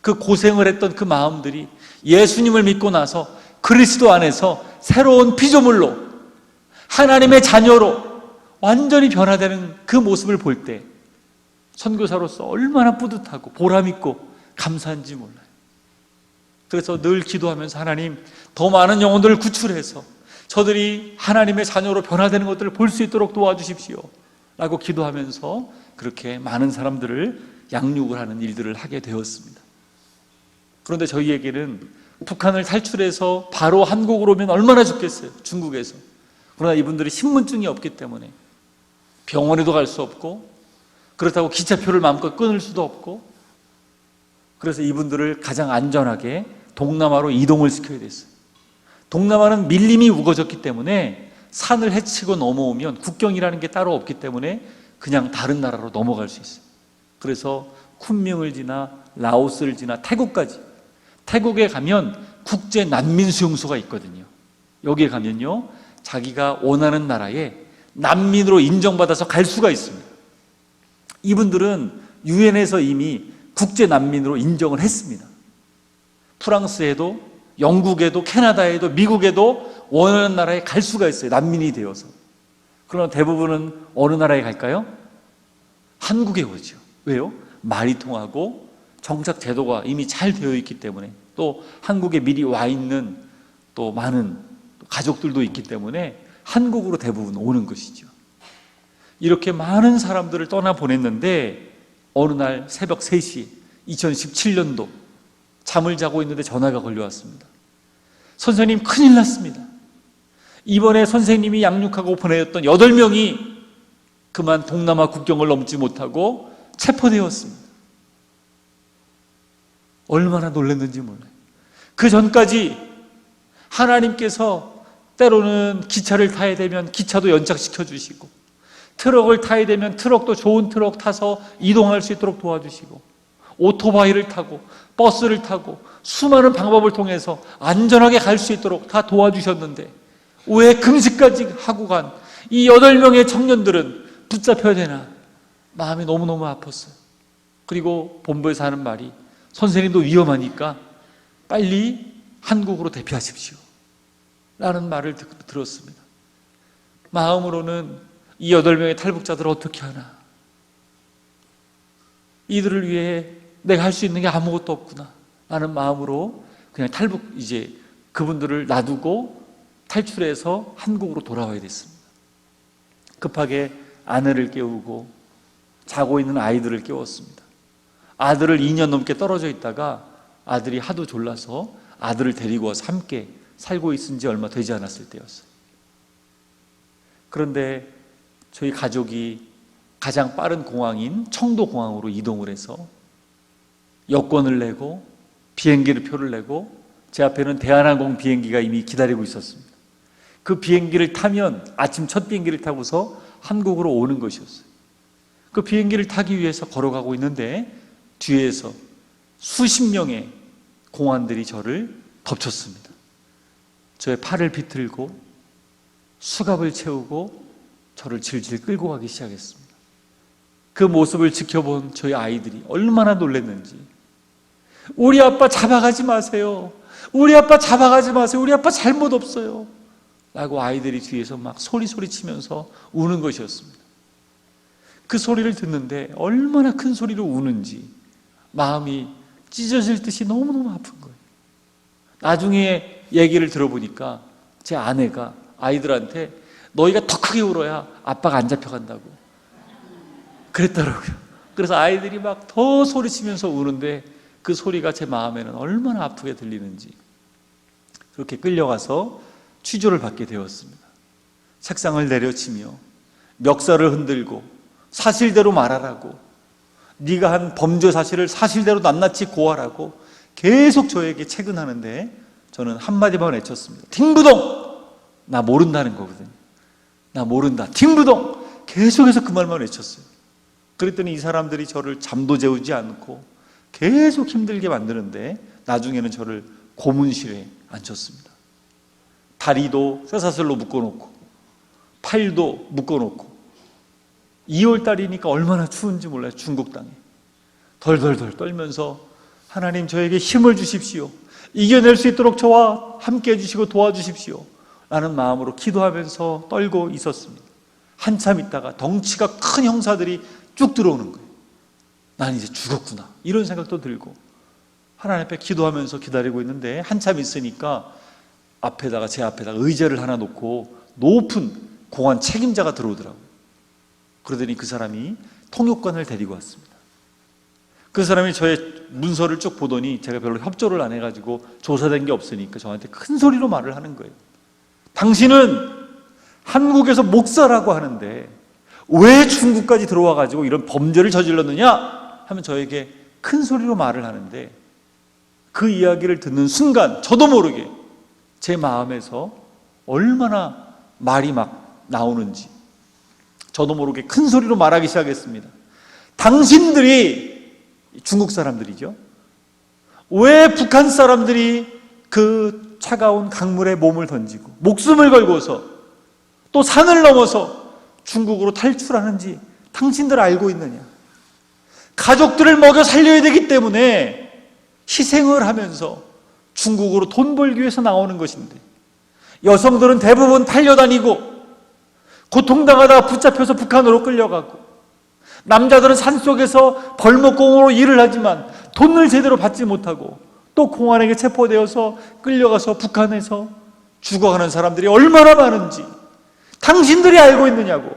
그 고생을 했던 그 마음들이 예수님을 믿고 나서 그리스도 안에서 새로운 피조물로 하나님의 자녀로 완전히 변화되는 그 모습을 볼 때 선교사로서 얼마나 뿌듯하고 보람있고 감사한지 몰라요. 그래서 늘 기도하면서 하나님, 더 많은 영혼들을 구출해서 저들이 하나님의 자녀로 변화되는 것들을 볼 수 있도록 도와주십시오 라고 기도하면서 그렇게 많은 사람들을 양육을 하는 일들을 하게 되었습니다. 그런데 저희에게는 북한을 탈출해서 바로 한국으로 오면 얼마나 좋겠어요, 중국에서. 그러나 이분들이 신분증이 없기 때문에 병원에도 갈 수 없고, 그렇다고 기차표를 마음껏 끊을 수도 없고, 그래서 이분들을 가장 안전하게 동남아로 이동을 시켜야 됐어요. 동남아는 밀림이 우거졌기 때문에 산을 헤치고 넘어오면 국경이라는 게 따로 없기 때문에 그냥 다른 나라로 넘어갈 수 있어요. 그래서 쿤밍을 지나 라오스를 지나 태국까지, 태국에 가면 국제 난민 수용소가 있거든요. 여기에 가면요, 자기가 원하는 나라에 난민으로 인정받아서 갈 수가 있습니다. 이분들은 유엔에서 이미 국제 난민으로 인정을 했습니다. 프랑스에도, 영국에도, 캐나다에도, 미국에도 원하는 나라에 갈 수가 있어요, 난민이 되어서. 그러나 대부분은 어느 나라에 갈까요? 한국에 오죠. 왜요? 말이 통하고 정착 제도가 이미 잘 되어 있기 때문에, 또 한국에 미리 와 있는 또 많은 가족들도 있기 때문에 한국으로 대부분 오는 것이죠. 이렇게 많은 사람들을 떠나보냈는데 어느 날 새벽 3시 2017년도 잠을 자고 있는데 전화가 걸려왔습니다. 선생님, 큰일 났습니다. 이번에 선생님이 양육하고 보내었던 8명이 그만 동남아 국경을 넘지 못하고 체포되었습니다. 얼마나 놀랐는지 몰라요. 그 전까지 하나님께서 때로는 기차를 타야 되면 기차도 연착시켜 주시고, 트럭을 타야 되면 트럭도 좋은 트럭 타서 이동할 수 있도록 도와주시고, 오토바이를 타고 버스를 타고 수많은 방법을 통해서 안전하게 갈 수 있도록 다 도와주셨는데 왜 금식까지 하고 간 이 8명의 청년들은 붙잡혀야 되나, 마음이 너무너무 아팠어요. 그리고 본부에서 하는 말이, 선생님도 위험하니까 빨리 한국으로 대피하십시오 라는 말을 들었습니다. 마음으로는 이 8명의 탈북자들을 어떻게 하나, 이들을 위해 내가 할 수 있는 게 아무것도 없구나 라는 마음으로 그냥 이제 그분들을 놔두고 탈출해서 한국으로 돌아와야 됐습니다. 급하게 아내를 깨우고 자고 있는 아이들을 깨웠습니다. 아들을 2년 넘게 떨어져 있다가 아들이 하도 졸라서 아들을 데리고 와서 함께 살고 있은 지 얼마 되지 않았을 때였어요. 그런데 저희 가족이 가장 빠른 공항인 청도공항으로 이동을 해서 여권을 내고 비행기를 표를 내고, 제 앞에는 대한항공 비행기가 이미 기다리고 있었습니다. 그 비행기를 타면 아침 첫 비행기를 타고서 한국으로 오는 것이었어요. 그 비행기를 타기 위해서 걸어가고 있는데 뒤에서 수십 명의 공안들이 저를 덮쳤습니다. 저의 팔을 비틀고 수갑을 채우고 저를 질질 끌고 가기 시작했습니다. 그 모습을 지켜본 저희 아이들이 얼마나 놀랐는지, 우리 아빠 잡아가지 마세요, 우리 아빠 잡아가지 마세요, 우리 아빠 잘못 없어요 라고 아이들이 뒤에서 막 소리치면서 우는 것이었습니다. 그 소리를 듣는데 얼마나 큰 소리로 우는지 마음이 찢어질 듯이 너무너무 아픈 거예요. 나중에 얘기를 들어보니까 제 아내가 아이들한테 너희가 더 크게 울어야 아빠가 안 잡혀간다고 그랬더라고요. 그래서 아이들이 막 더 소리치면서 우는데 그 소리가 제 마음에는 얼마나 아프게 들리는지, 그렇게 끌려가서 취조를 받게 되었습니다. 책상을 내려치며 멱살을 흔들고 사실대로 말하라고, 네가 한 범죄 사실을 사실대로 낱낱이 고하라고 계속 저에게 체근하는데 저는 한마디만 외쳤습니다. 팅부동! 나 모른다는 거거든요. 나 모른다. 팅부동! 계속해서 그 말만 외쳤어요. 그랬더니 이 사람들이 저를 잠도 재우지 않고 계속 힘들게 만드는데 나중에는 저를 고문실에 앉혔습니다. 다리도 쇠사슬로 묶어놓고 팔도 묶어놓고, 2월달이니까 얼마나 추운지 몰라요. 중국 땅에 덜덜덜 떨면서 하나님 저에게 힘을 주십시오, 이겨낼 수 있도록 저와 함께 해주시고 도와주십시오 라는 마음으로 기도하면서 떨고 있었습니다. 한참 있다가 덩치가 큰 형사들이 쭉 들어오는 거예요. 난 이제 죽었구나, 이런 생각도 들고 하나님 앞에 기도하면서 기다리고 있는데 한참 있으니까 제 앞에다가 의자를 하나 놓고 높은 공안 책임자가 들어오더라고요. 그러더니 그 사람이 통역관을 데리고 왔습니다. 그 사람이 저의 문서를 쭉 보더니 제가 별로 협조를 안 해가지고 조사된 게 없으니까 저한테 큰 소리로 말을 하는 거예요. 당신은 한국에서 목사라고 하는데 왜 중국까지 들어와가지고 이런 범죄를 저질렀느냐 하면 저에게 큰 소리로 말을 하는데, 그 이야기를 듣는 순간 저도 모르게 제 마음에서 얼마나 말이 막 나오는지 저도 모르게 큰 소리로 말하기 시작했습니다. 당신들이, 중국 사람들이죠, 왜 북한 사람들이 그 차가운 강물에 몸을 던지고 목숨을 걸고서 또 산을 넘어서 중국으로 탈출하는지 당신들 알고 있느냐? 가족들을 먹여 살려야 되기 때문에 희생을 하면서 중국으로 돈 벌기 위해서 나오는 것인데, 여성들은 대부분 달려다니고 고통당하다가 붙잡혀서 북한으로 끌려가고, 남자들은 산속에서 벌목공으로 일을 하지만 돈을 제대로 받지 못하고 또 공안에게 체포되어서 끌려가서 북한에서 죽어가는 사람들이 얼마나 많은지 당신들이 알고 있느냐고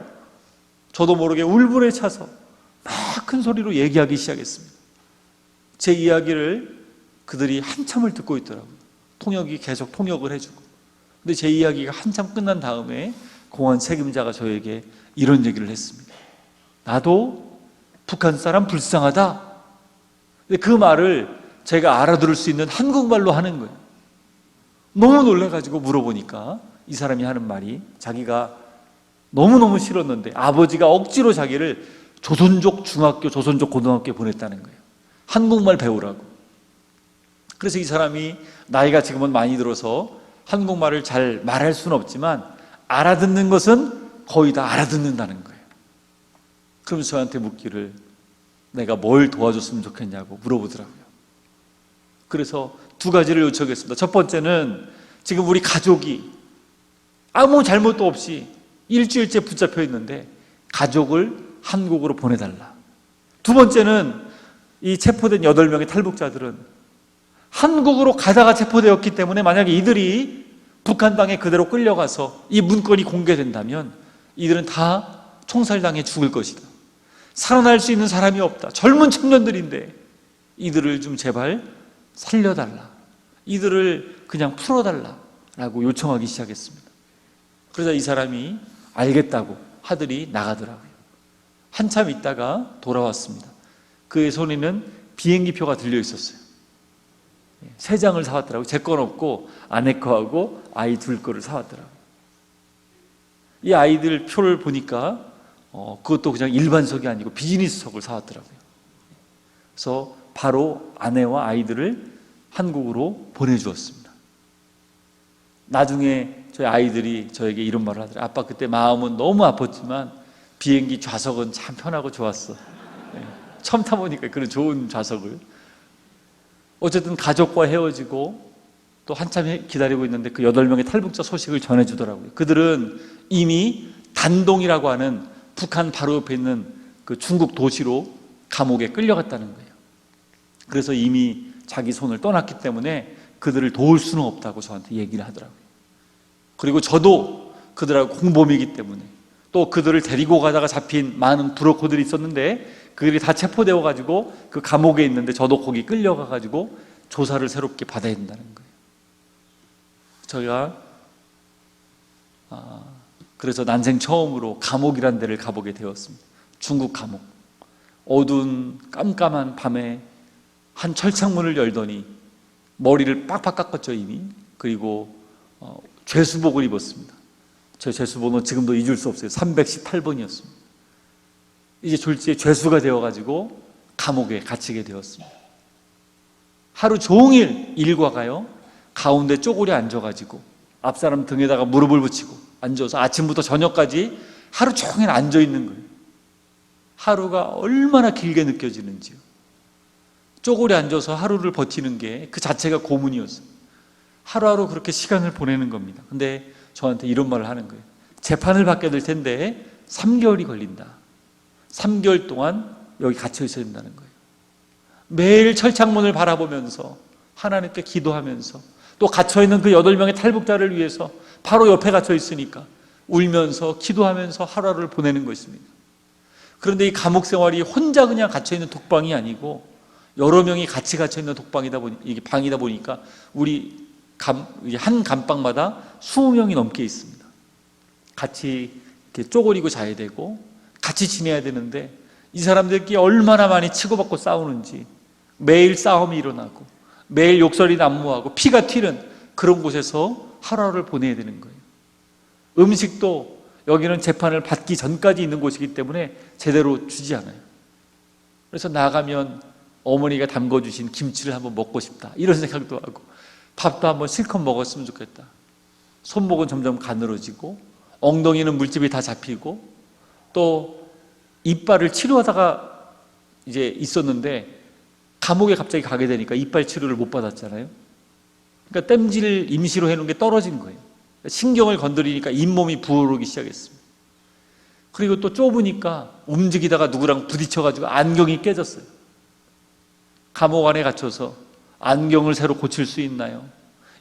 저도 모르게 울분에 차서 막 큰 소리로 얘기하기 시작했습니다. 제 이야기를 그들이 한참을 듣고 있더라고요. 통역이 계속 통역을 해주고. 근데 제 이야기가 한참 끝난 다음에 공안 책임자가 저에게 이런 얘기를 했습니다. 나도 북한 사람 불쌍하다. 근데 그 말을 제가 알아들을 수 있는 한국말로 하는 거예요. 너무 놀라가지고 물어보니까 이 사람이 하는 말이, 자기가 너무너무 싫었는데 아버지가 억지로 자기를 조선족 중학교, 조선족 고등학교에 보냈다는 거예요. 한국말 배우라고. 그래서 이 사람이 나이가 지금은 많이 들어서 한국말을 잘 말할 수는 없지만 알아듣는 것은 거의 다 알아듣는다는 거예요. 그러면서 저한테 묻기를 내가 뭘 도와줬으면 좋겠냐고 물어보더라고요. 그래서 두 가지를 요청했습니다. 첫 번째는 지금 우리 가족이 아무 잘못도 없이 일주일째 붙잡혀 있는데 가족을 한국으로 보내달라. 두 번째는 이 체포된 8명의 탈북자들은 한국으로 가다가 체포되었기 때문에 만약에 이들이 북한 땅에 그대로 끌려가서 이 문건이 공개된다면 이들은 다 총살당해 죽을 것이다. 살아날 수 있는 사람이 없다. 젊은 청년들인데 이들을 좀 제발 살려달라. 이들을 그냥 풀어달라라고 요청하기 시작했습니다. 그러자 이 사람이 알겠다고 하더니 나가더라고요. 한참 있다가 돌아왔습니다. 그의 손에는 비행기표가 들려 있었어요. 3장을 사왔더라고요. 제 건 없고 아내 거하고 아이 둘 거를 사왔더라고요. 이 아이들 표를 보니까 그것도 그냥 일반석이 아니고 비즈니스석을 사왔더라고요. 그래서 바로 아내와 아이들을 한국으로 보내주었습니다. 나중에 저희 아이들이 저에게 이런 말을 하더라고요. 아빠 그때 마음은 너무 아팠지만 비행기 좌석은 참 편하고 좋았어. 처음 타보니까 그런 좋은 좌석을. 어쨌든 가족과 헤어지고 또 한참 기다리고 있는데 그 8명의 탈북자 소식을 전해주더라고요. 그들은 이미 단동이라고 하는 북한 바로 옆에 있는 그 중국 도시로 감옥에 끌려갔다는 거예요. 그래서 이미 자기 손을 떠났기 때문에 그들을 도울 수는 없다고 저한테 얘기를 하더라고요. 그리고 저도 그들하고 공범이기 때문에 또 그들을 데리고 가다가 잡힌 많은 브로커들이 있었는데 그들이 다 체포되어 가지고 그 감옥에 있는데 저도 거기 끌려가 가지고 조사를 새롭게 받아야 된다는 거예요. 저희가 그래서 난생 처음으로 감옥이란 데를 가보게 되었습니다. 중국 감옥. 어두운 깜깜한 밤에 한 철창문을 열더니 머리를 빡빡 깎았죠 이미. 그리고 죄수복을 입었습니다. 제 죄수번호 지금도 잊을 수 없어요. 318번이었습니다. 이제 졸지에 죄수가 되어가지고 감옥에 갇히게 되었습니다. 하루 종일 일과가요 가운데 쪼그려 앉아가지고 앞사람 등에다가 무릎을 붙이고 앉아서 아침부터 저녁까지 하루 종일 앉아있는 거예요. 하루가 얼마나 길게 느껴지는지요. 쪼그려 앉아서 하루를 버티는 게 그 자체가 고문이었어요. 하루하루 그렇게 시간을 보내는 겁니다. 근데 저한테 이런 말을 하는 거예요. 재판을 받게 될 텐데 3개월이 걸린다. 3개월 동안 여기 갇혀 있어야 된다는 거예요. 매일 철창문을 바라보면서 하나님께 기도하면서 또 갇혀있는 그 8명의 탈북자를 위해서 바로 옆에 갇혀 있으니까 울면서 기도하면서 하루를 보내는 것입니다. 그런데 이 감옥 생활이 혼자 그냥 갇혀있는 독방이 아니고 여러 명이 같이 갇혀있는 이게 방이다 보니까 한 감방마다 20명이 넘게 있습니다. 같이 이렇게 쪼그리고 자야 되고 같이 지내야 되는데 이 사람들끼리 얼마나 많이 치고받고 싸우는지 매일 싸움이 일어나고 매일 욕설이 난무하고 피가 튀는 그런 곳에서 하루를 보내야 되는 거예요. 음식도 여기는 재판을 받기 전까지 있는 곳이기 때문에 제대로 주지 않아요. 그래서 나가면 어머니가 담궈주신 김치를 한번 먹고 싶다 이런 생각도 하고 밥도 한번 실컷 먹었으면 좋겠다. 손목은 점점 가늘어지고 엉덩이는 물집이 다 잡히고 또 이빨을 치료하다가 이제 있었는데 감옥에 갑자기 가게 되니까 이빨 치료를 못 받았잖아요. 그러니까 땜질 임시로 해놓은 게 떨어진 거예요. 신경을 건드리니까 잇몸이 부어오르기 시작했습니다. 그리고 또 좁으니까 움직이다가 누구랑 부딪혀가지고 안경이 깨졌어요. 감옥 안에 갇혀서 안경을 새로 고칠 수 있나요?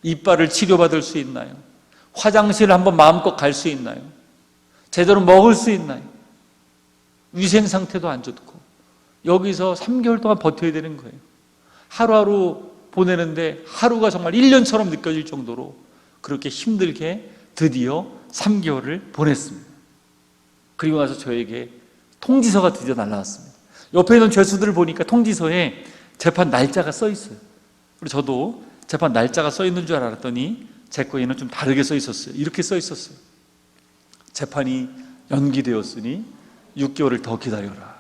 이빨을 치료받을 수 있나요? 화장실을 한번 마음껏 갈 수 있나요? 제대로 먹을 수 있나요? 위생 상태도 안 좋고 여기서 3개월 동안 버텨야 되는 거예요. 하루하루 보내는데 하루가 정말 1년처럼 느껴질 정도로 그렇게 힘들게 드디어 3개월을 보냈습니다. 그리고 나서 저에게 통지서가 드디어 날라왔습니다. 옆에 있는 죄수들을 보니까 통지서에 재판 날짜가 써 있어요. 그리고 저도 재판 날짜가 써 있는 줄 알았더니 제 거에는 좀 다르게 써 있었어요. 이렇게 써 있었어요. 재판이 연기되었으니 6개월을 더 기다려라.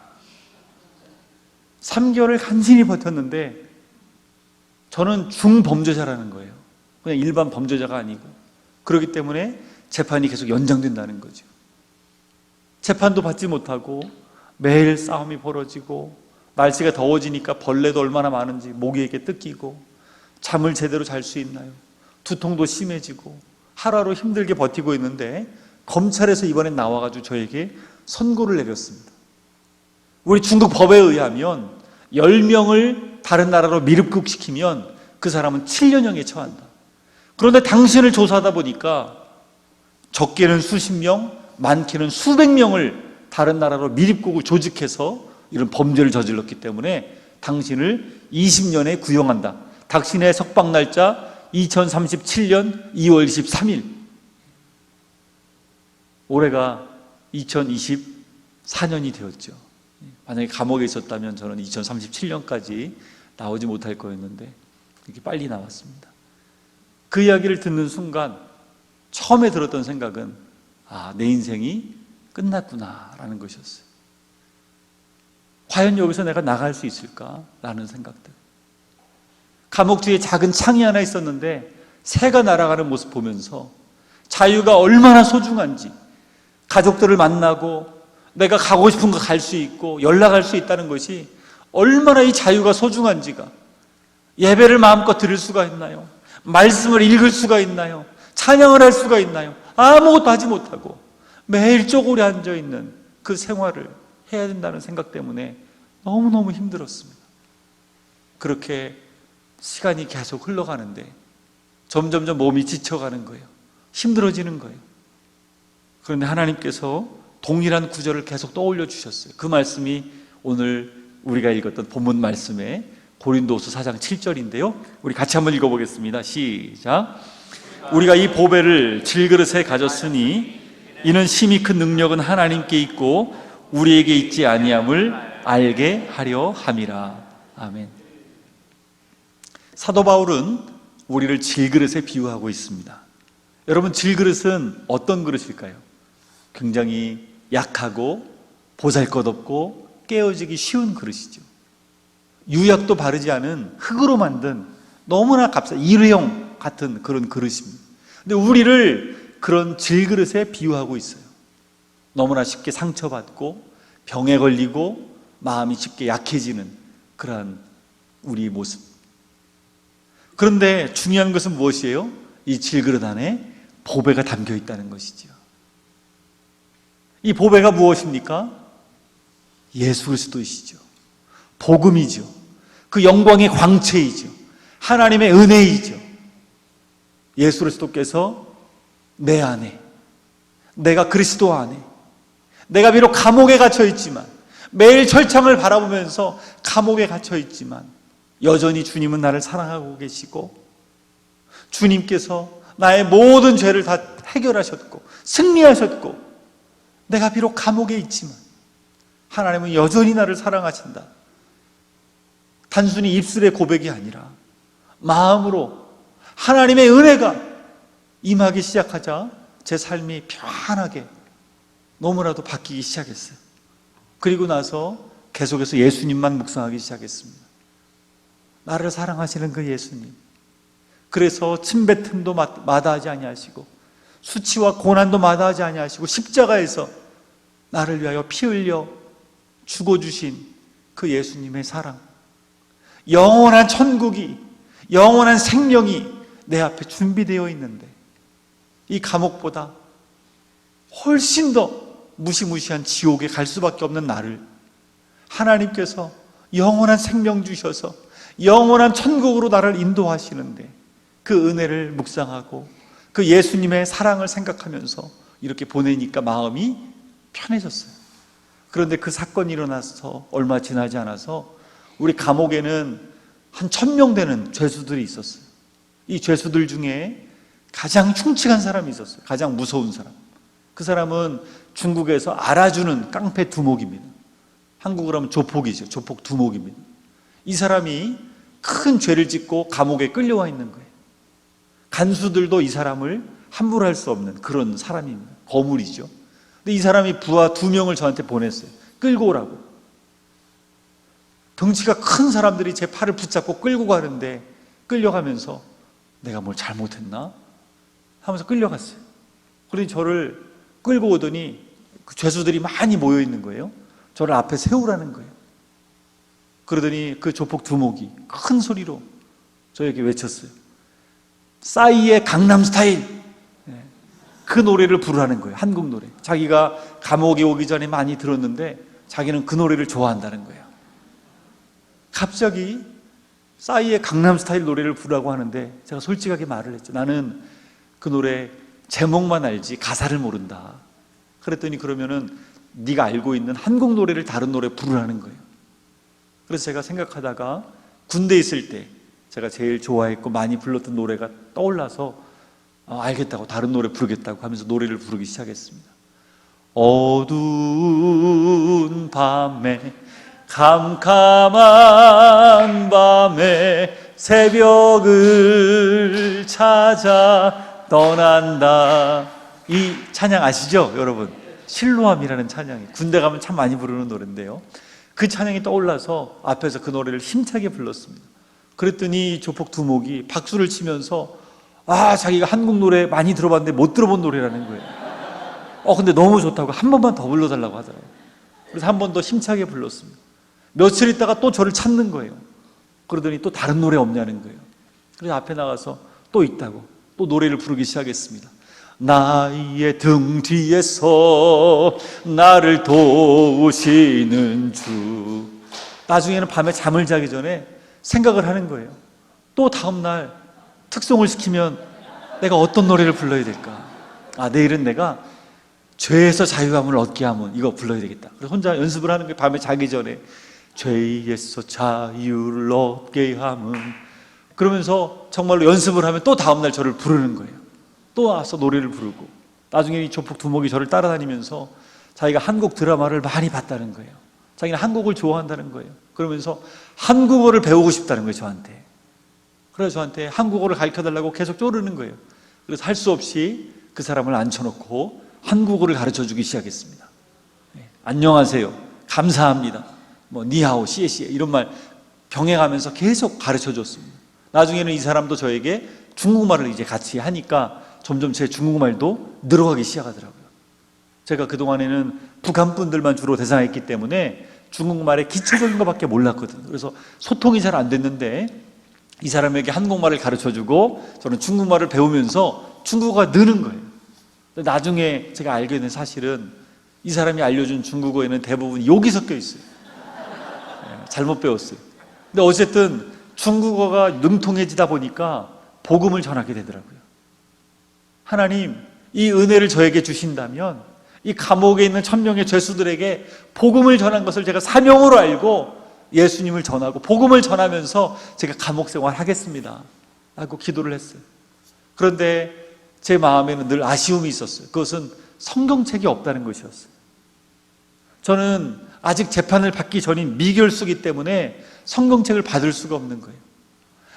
3개월을 간신히 버텼는데 저는 중범죄자라는 거예요. 그냥 일반 범죄자가 아니고. 그렇기 때문에 재판이 계속 연장된다는 거죠. 재판도 받지 못하고 매일 싸움이 벌어지고 날씨가 더워지니까 벌레도 얼마나 많은지 모기에게 뜯기고 잠을 제대로 잘 수 있나요? 두통도 심해지고 하루하루 힘들게 버티고 있는데 검찰에서 이번엔 나와가지고 저에게 선고를 내렸습니다. 우리 중국 법에 의하면 10명을 다른 나라로 미입국시키면 그 사람은 7년형에 처한다. 그런데 당신을 조사하다 보니까 적게는 수십 명, 많게는 수백 명을 다른 나라로 미입국을 조직해서 이런 범죄를 저질렀기 때문에 당신을 20년에 구형한다. 당신의 석방 날짜 2037년 2월 23일. 올해가 2024년이 되었죠. 만약에 감옥에 있었다면 저는 2037년까지 나오지 못할 거였는데 이렇게 빨리 나왔습니다. 그 이야기를 듣는 순간 처음에 들었던 생각은 내 인생이 끝났구나라는 것이었어요. 과연 여기서 내가 나갈 수 있을까라는 생각들. 감옥 뒤에 작은 창이 하나 있었는데 새가 날아가는 모습 보면서 자유가 얼마나 소중한지, 가족들을 만나고 내가 가고 싶은 거 갈 수 있고 연락할 수 있다는 것이 얼마나 이 자유가 소중한지가, 예배를 마음껏 드릴 수가 있나요? 말씀을 읽을 수가 있나요? 찬양을 할 수가 있나요? 아무것도 하지 못하고 매일 쪼그려 앉아있는 그 생활을 해야 된다는 생각 때문에 너무너무 힘들었습니다. 그렇게 시간이 계속 흘러가는데 점점점 몸이 지쳐가는 거예요. 힘들어지는 거예요. 그런데 하나님께서 동일한 구절을 계속 떠올려 주셨어요. 그 말씀이 오늘 우리가 읽었던 본문 말씀의 고린도후서 4장 7절인데요. 우리 같이 한번 읽어보겠습니다. 시작. 우리가 이 보배를 질그릇에 가졌으니 이는 심히 큰 능력은 하나님께 있고 우리에게 있지 아니함을 알게 하려 함이라. 아멘. 사도 바울은 우리를 질그릇에 비유하고 있습니다. 여러분, 질그릇은 어떤 그릇일까요? 굉장히 약하고 보잘것없고 깨어지기 쉬운 그릇이죠. 유약도 바르지 않은 흙으로 만든 너무나 값싼 일회용 같은 그런 그릇입니다. 근데 우리를 그런 질그릇에 비유하고 있어요. 너무나 쉽게 상처받고 병에 걸리고 마음이 쉽게 약해지는 그러한 우리의 모습. 그런데 중요한 것은 무엇이에요? 이 질그릇 안에 보배가 담겨 있다는 것이지요. 이 보배가 무엇입니까? 예수 그리스도이시죠. 복음이죠. 그 영광의 광채이죠. 하나님의 은혜이죠. 예수 그리스도께서 내 안에, 내가 그리스도 안에, 내가 비록 감옥에 갇혀 있지만, 매일 철창을 바라보면서 감옥에 갇혀 있지만 여전히 주님은 나를 사랑하고 계시고, 주님께서 나의 모든 죄를 다 해결하셨고 승리하셨고, 내가 비록 감옥에 있지만 하나님은 여전히 나를 사랑하신다. 단순히 입술의 고백이 아니라 마음으로 하나님의 은혜가 임하기 시작하자 제 삶이 편하게 너무나도 바뀌기 시작했어요. 그리고 나서 계속해서 예수님만 묵상하기 시작했습니다. 나를 사랑하시는 그 예수님. 그래서 침뱉음도 마다하지 아니하시고 수치와 고난도 마다하지 아니하시고 십자가에서 나를 위하여 피 흘려 죽어주신 그 예수님의 사랑, 영원한 천국이, 영원한 생명이 내 앞에 준비되어 있는데 이 감옥보다 훨씬 더 무시무시한 지옥에 갈 수밖에 없는 나를 하나님께서 영원한 생명 주셔서 영원한 천국으로 나를 인도하시는데, 그 은혜를 묵상하고 그 예수님의 사랑을 생각하면서 이렇게 보내니까 마음이 편해졌어요. 그런데 그 사건이 일어나서 얼마 지나지 않아서 우리 감옥에는 한 1000명 되는 죄수들이 있었어요. 이 죄수들 중에 가장 흉측한 사람이 있었어요. 가장 무서운 사람. 그 사람은 중국에서 알아주는 깡패 두목입니다. 한국으로 하면 조폭이죠. 조폭 두목입니다. 이 사람이 큰 죄를 짓고 감옥에 끌려와 있는 거예요. 간수들도 이 사람을 함부로 할 수 없는 그런 사람입니다. 거물이죠. 근데 이 사람이 부하 2명을 저한테 보냈어요. 끌고 오라고. 덩치가 큰 사람들이 제 팔을 붙잡고 끌고 가는데, 끌려가면서 내가 뭘 잘못했나 하면서 끌려갔어요. 그러니 저를 끌고 오더니 그 죄수들이 많이 모여 있는 거예요. 저를 앞에 세우라는 거예요. 그러더니 그 조폭 두목이 큰 소리로 저에게 외쳤어요. 싸이의 강남스타일, 그 노래를 부르라는 거예요. 한국 노래. 자기가 감옥에 오기 전에 많이 들었는데 자기는 그 노래를 좋아한다는 거예요. 갑자기 싸이의 강남스타일 노래를 부르라고 하는데 제가 솔직하게 말을 했죠. 나는 그 노래 제목만 알지 가사를 모른다. 그랬더니 그러면은 네가 알고 있는 한국 노래를 다른 노래 부르라는 거예요. 그래서 제가 생각하다가 군대에 있을 때 제가 제일 좋아했고 많이 불렀던 노래가 떠올라서 알겠다고, 다른 노래 부르겠다고 하면서 노래를 부르기 시작했습니다. 어두운 밤에, 캄캄한 밤에 새벽을 찾아 떠난다. 이 찬양 아시죠, 여러분? 실로암이라는 찬양이 군대 가면 참 많이 부르는 노래인데요. 그 찬양이 떠올라서 앞에서 그 노래를 힘차게 불렀습니다. 그랬더니 조폭 두목이 박수를 치면서 자기가 한국 노래 많이 들어봤는데 못 들어본 노래라는 거예요. 근데 너무 좋다고 한 번만 더 불러달라고 하더라고요. 그래서 한 번 더 힘차게 불렀습니다. 며칠 있다가 또 저를 찾는 거예요. 그러더니 또 다른 노래 없냐는 거예요. 그래서 앞에 나가서 또 있다고 또 노래를 부르기 시작했습니다. 나의 등 뒤에서 나를 도우시는 주. 나중에는 밤에 잠을 자기 전에 생각을 하는 거예요. 또 다음날 특송을 시키면 내가 어떤 노래를 불러야 될까? 내일은 내가 죄에서 자유함을 얻게 하면 이거 불러야 되겠다. 그래서 혼자 연습을 하는 거예요. 밤에 자기 전에 죄에서 자유를 얻게 함은, 그러면서 정말로 연습을 하면 또 다음날 저를 부르는 거예요. 또 와서 노래를 부르고, 나중에 이 조폭 두목이 저를 따라다니면서 자기가 한국 드라마를 많이 봤다는 거예요. 자기는 한국을 좋아한다는 거예요. 그러면서 한국어를 배우고 싶다는 거예요, 저한테. 그래서 저한테 한국어를 가르쳐달라고 계속 쪼르는 거예요. 그래서 할 수 없이 그 사람을 앉혀놓고 한국어를 가르쳐주기 시작했습니다. 안녕하세요, 감사합니다, 니하오, 시에시에 이런 말 병행하면서 계속 가르쳐줬습니다. 나중에는 이 사람도 저에게 중국말을 이제 같이 하니까 점점 제 중국말도 늘어가기 시작하더라고요. 제가 그동안에는 북한 분들만 주로 대상했기 때문에 중국말의 기초적인 것밖에 몰랐거든요. 그래서 소통이 잘 안 됐는데 이 사람에게 한국말을 가르쳐주고 저는 중국말을 배우면서 중국어가 느는 거예요. 나중에 제가 알게 된 사실은 이 사람이 알려준 중국어에는 대부분 욕이 섞여 있어요. 잘못 배웠어요. 근데 어쨌든 중국어가 능통해지다 보니까 복음을 전하게 되더라고요. 하나님, 이 은혜를 저에게 주신다면 이 감옥에 있는 1000명의 죄수들에게 복음을 전한 것을 제가 사명으로 알고 예수님을 전하고 복음을 전하면서 제가 감옥 생활 하겠습니다 라고 기도를 했어요. 그런데 제 마음에는 늘 아쉬움이 있었어요. 그것은 성경책이 없다는 것이었어요. 저는 아직 재판을 받기 전인 미결수기 때문에 성경책을 받을 수가 없는 거예요.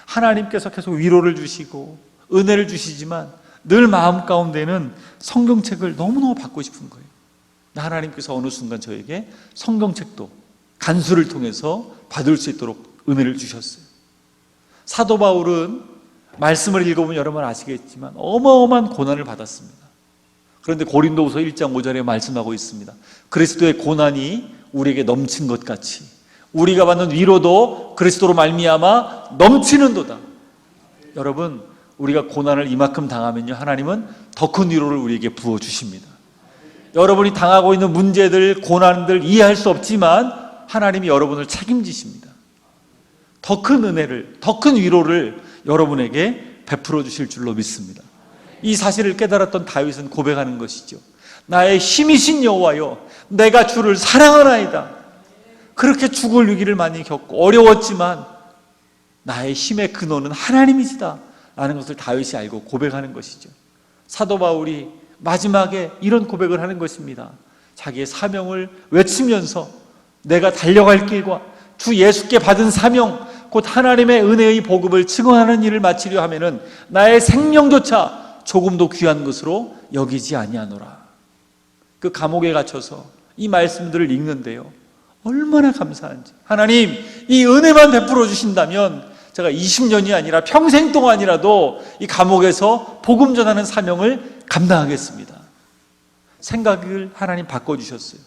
하나님께서 계속 위로를 주시고 은혜를 주시지만 늘 마음 가운데는 성경책을 너무너무 받고 싶은 거예요. 하나님께서 어느 순간 저에게 성경책도 간수를 통해서 받을 수 있도록 은혜를 주셨어요. 사도 바울은 말씀을 읽어보면 여러분 아시겠지만 어마어마한 고난을 받았습니다. 그런데 고린도후서 1장 5절에 말씀하고 있습니다. 그리스도의 고난이 우리에게 넘친 것 같이 우리가 받는 위로도 그리스도로 말미암아 넘치는도다. 여러분, 우리가 고난을 이만큼 당하면요, 하나님은 더 큰 위로를 우리에게 부어주십니다. 여러분이 당하고 있는 문제들, 고난들 이해할 수 없지만 하나님이 여러분을 책임지십니다. 더 큰 은혜를, 더 큰 위로를 여러분에게 베풀어 주실 줄로 믿습니다. 이 사실을 깨달았던 다윗은 고백하는 것이죠. 나의 힘이신 여호와여, 내가 주를 사랑하나이다. 그렇게 죽을 위기를 많이 겪고 어려웠지만 나의 힘의 근원은 하나님이시다 라는 것을 다윗이 알고 고백하는 것이죠. 사도 바울이 마지막에 이런 고백을 하는 것입니다. 자기의 사명을 외치면서 내가 달려갈 길과 주 예수께 받은 사명, 곧 하나님의 은혜의 복음을 증언하는 일을 마치려 하면은 나의 생명조차 조금도 귀한 것으로 여기지 아니하노라. 그 감옥에 갇혀서 이 말씀들을 읽는데요, 얼마나 감사한지. 하나님, 이 은혜만 베풀어 주신다면 제가 20년이 아니라 평생 동안이라도 이 감옥에서 복음 전하는 사명을 감당하겠습니다. 생각을 하나님 바꿔주셨어요.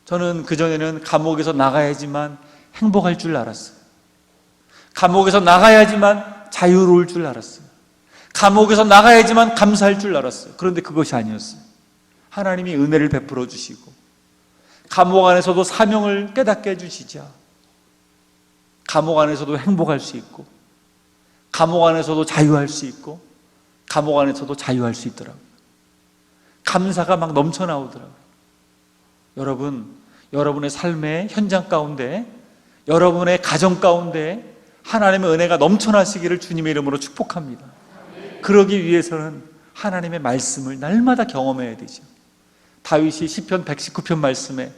저는 그전에는 감옥에서 나가야지만 행복할 줄 알았어요. 감옥에서 나가야지만 자유로울 줄 알았어요. 감옥에서 나가야지만 감사할 줄 알았어요. 그런데 그것이 아니었어요. 하나님이 은혜를 베풀어 주시고 감옥 안에서도 사명을 깨닫게 해주시자 감옥 안에서도 행복할 수 있고 감옥 안에서도 자유할 수 있고 감옥 안에서도 자유할 수 있더라고요. 감사가 막 넘쳐나오더라고요. 여러분, 여러분의 삶의 현장 가운데, 여러분의 가정 가운데 하나님의 은혜가 넘쳐나시기를 주님의 이름으로 축복합니다. 그러기 위해서는 하나님의 말씀을 날마다 경험해야 되죠. 다윗이 시편 119편 말씀에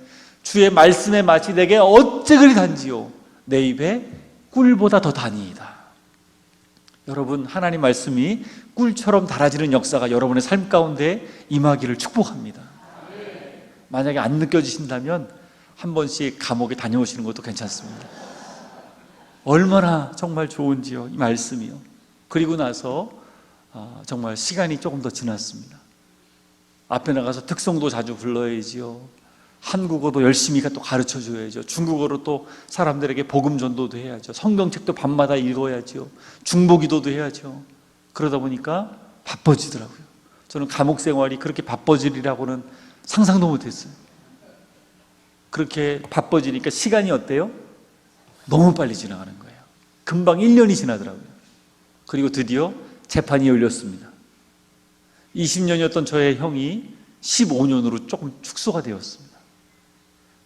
주의 말씀의 맛이 내게 어찌 그리 단지요 내 입에 꿀보다 더 다니이다. 여러분, 하나님 말씀이 꿀처럼 달아지는 역사가 여러분의 삶 가운데 임하기를 축복합니다. 만약에 안 느껴지신다면 한 번씩 감옥에 다녀오시는 것도 괜찮습니다. 얼마나 정말 좋은지요, 이 말씀이요. 그리고 나서 정말 시간이 조금 더 지났습니다. 앞에 나가서 특성도 자주 불러야지요. 한국어도 열심히 또 가르쳐 줘야죠. 중국어로 또 사람들에게 복음 전도도 해야죠. 성경책도 밤마다 읽어야죠. 중보기도도 해야죠. 그러다 보니까 바빠지더라고요. 저는 감옥 생활이 그렇게 바빠지리라고는 상상도 못했어요. 그렇게 바빠지니까 시간이 어때요? 너무 빨리 지나가는 거예요. 금방 1년이 지나더라고요. 그리고 드디어 재판이 열렸습니다. 20년이었던 저의 형이 15년으로 조금 축소가 되었습니다.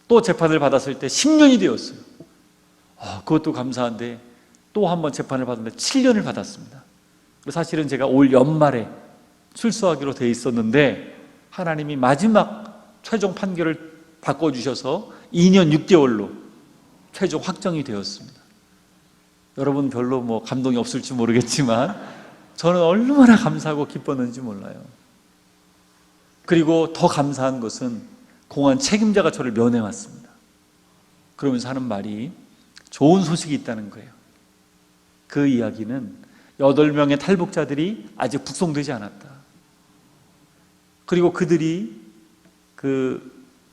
또 재판을 받았을 때 10년이 되었어요. 그것도 감사한데 또 한 번 재판을 받았는데 7년을 받았습니다. 사실은 제가 올 연말에 출소하기로 돼 있었는데 하나님이 마지막 최종 판결을 바꿔주셔서 2년 6개월로 최종 확정이 되었습니다. 여러분 별로 감동이 없을지 모르겠지만 저는 얼마나 감사하고 기뻤는지 몰라요. 그리고 더 감사한 것은 공안 책임자가 저를 면회왔습니다. 그러면서 하는 말이 좋은 소식이 있다는 거예요. 그 이야기는 8명의 탈북자들이 아직 북송되지 않았다. 그리고 그들이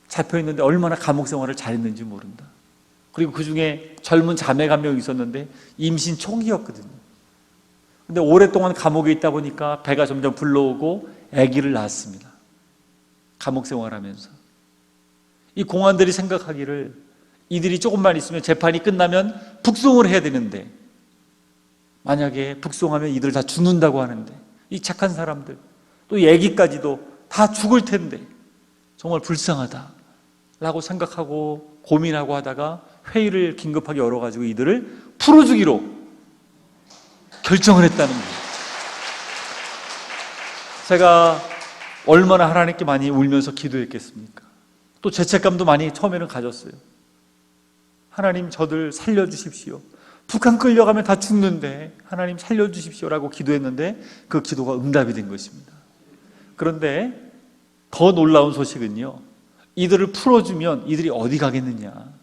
잡혀있는데 얼마나 감옥 생활을 잘했는지 모른다. 그리고 그 중에 젊은 자매가 한 명 있었는데 임신 초기였거든요. 근데 오랫동안 감옥에 있다 보니까 배가 점점 불러오고 아기를 낳았습니다. 감옥 생활하면서. 이 공안들이 생각하기를 이들이 조금만 있으면 재판이 끝나면 북송을 해야 되는데, 만약에 북송하면 이들 다 죽는다고 하는데, 이 착한 사람들, 또 이 아기까지도 다 죽을 텐데 정말 불쌍하다라고 생각하고 고민하고 하다가 회의를 긴급하게 열어가지고 이들을 풀어주기로 결정을 했다는 거예요. 제가 얼마나 하나님께 많이 울면서 기도했겠습니까? 또 죄책감도 많이 처음에는 가졌어요. 하나님, 저들 살려주십시오. 북한 끌려가면 다 죽는데 하나님 살려주십시오라고 기도했는데 그 기도가 응답이 된 것입니다. 그런데 더 놀라운 소식은요, 이들을 풀어주면 이들이 어디 가겠느냐.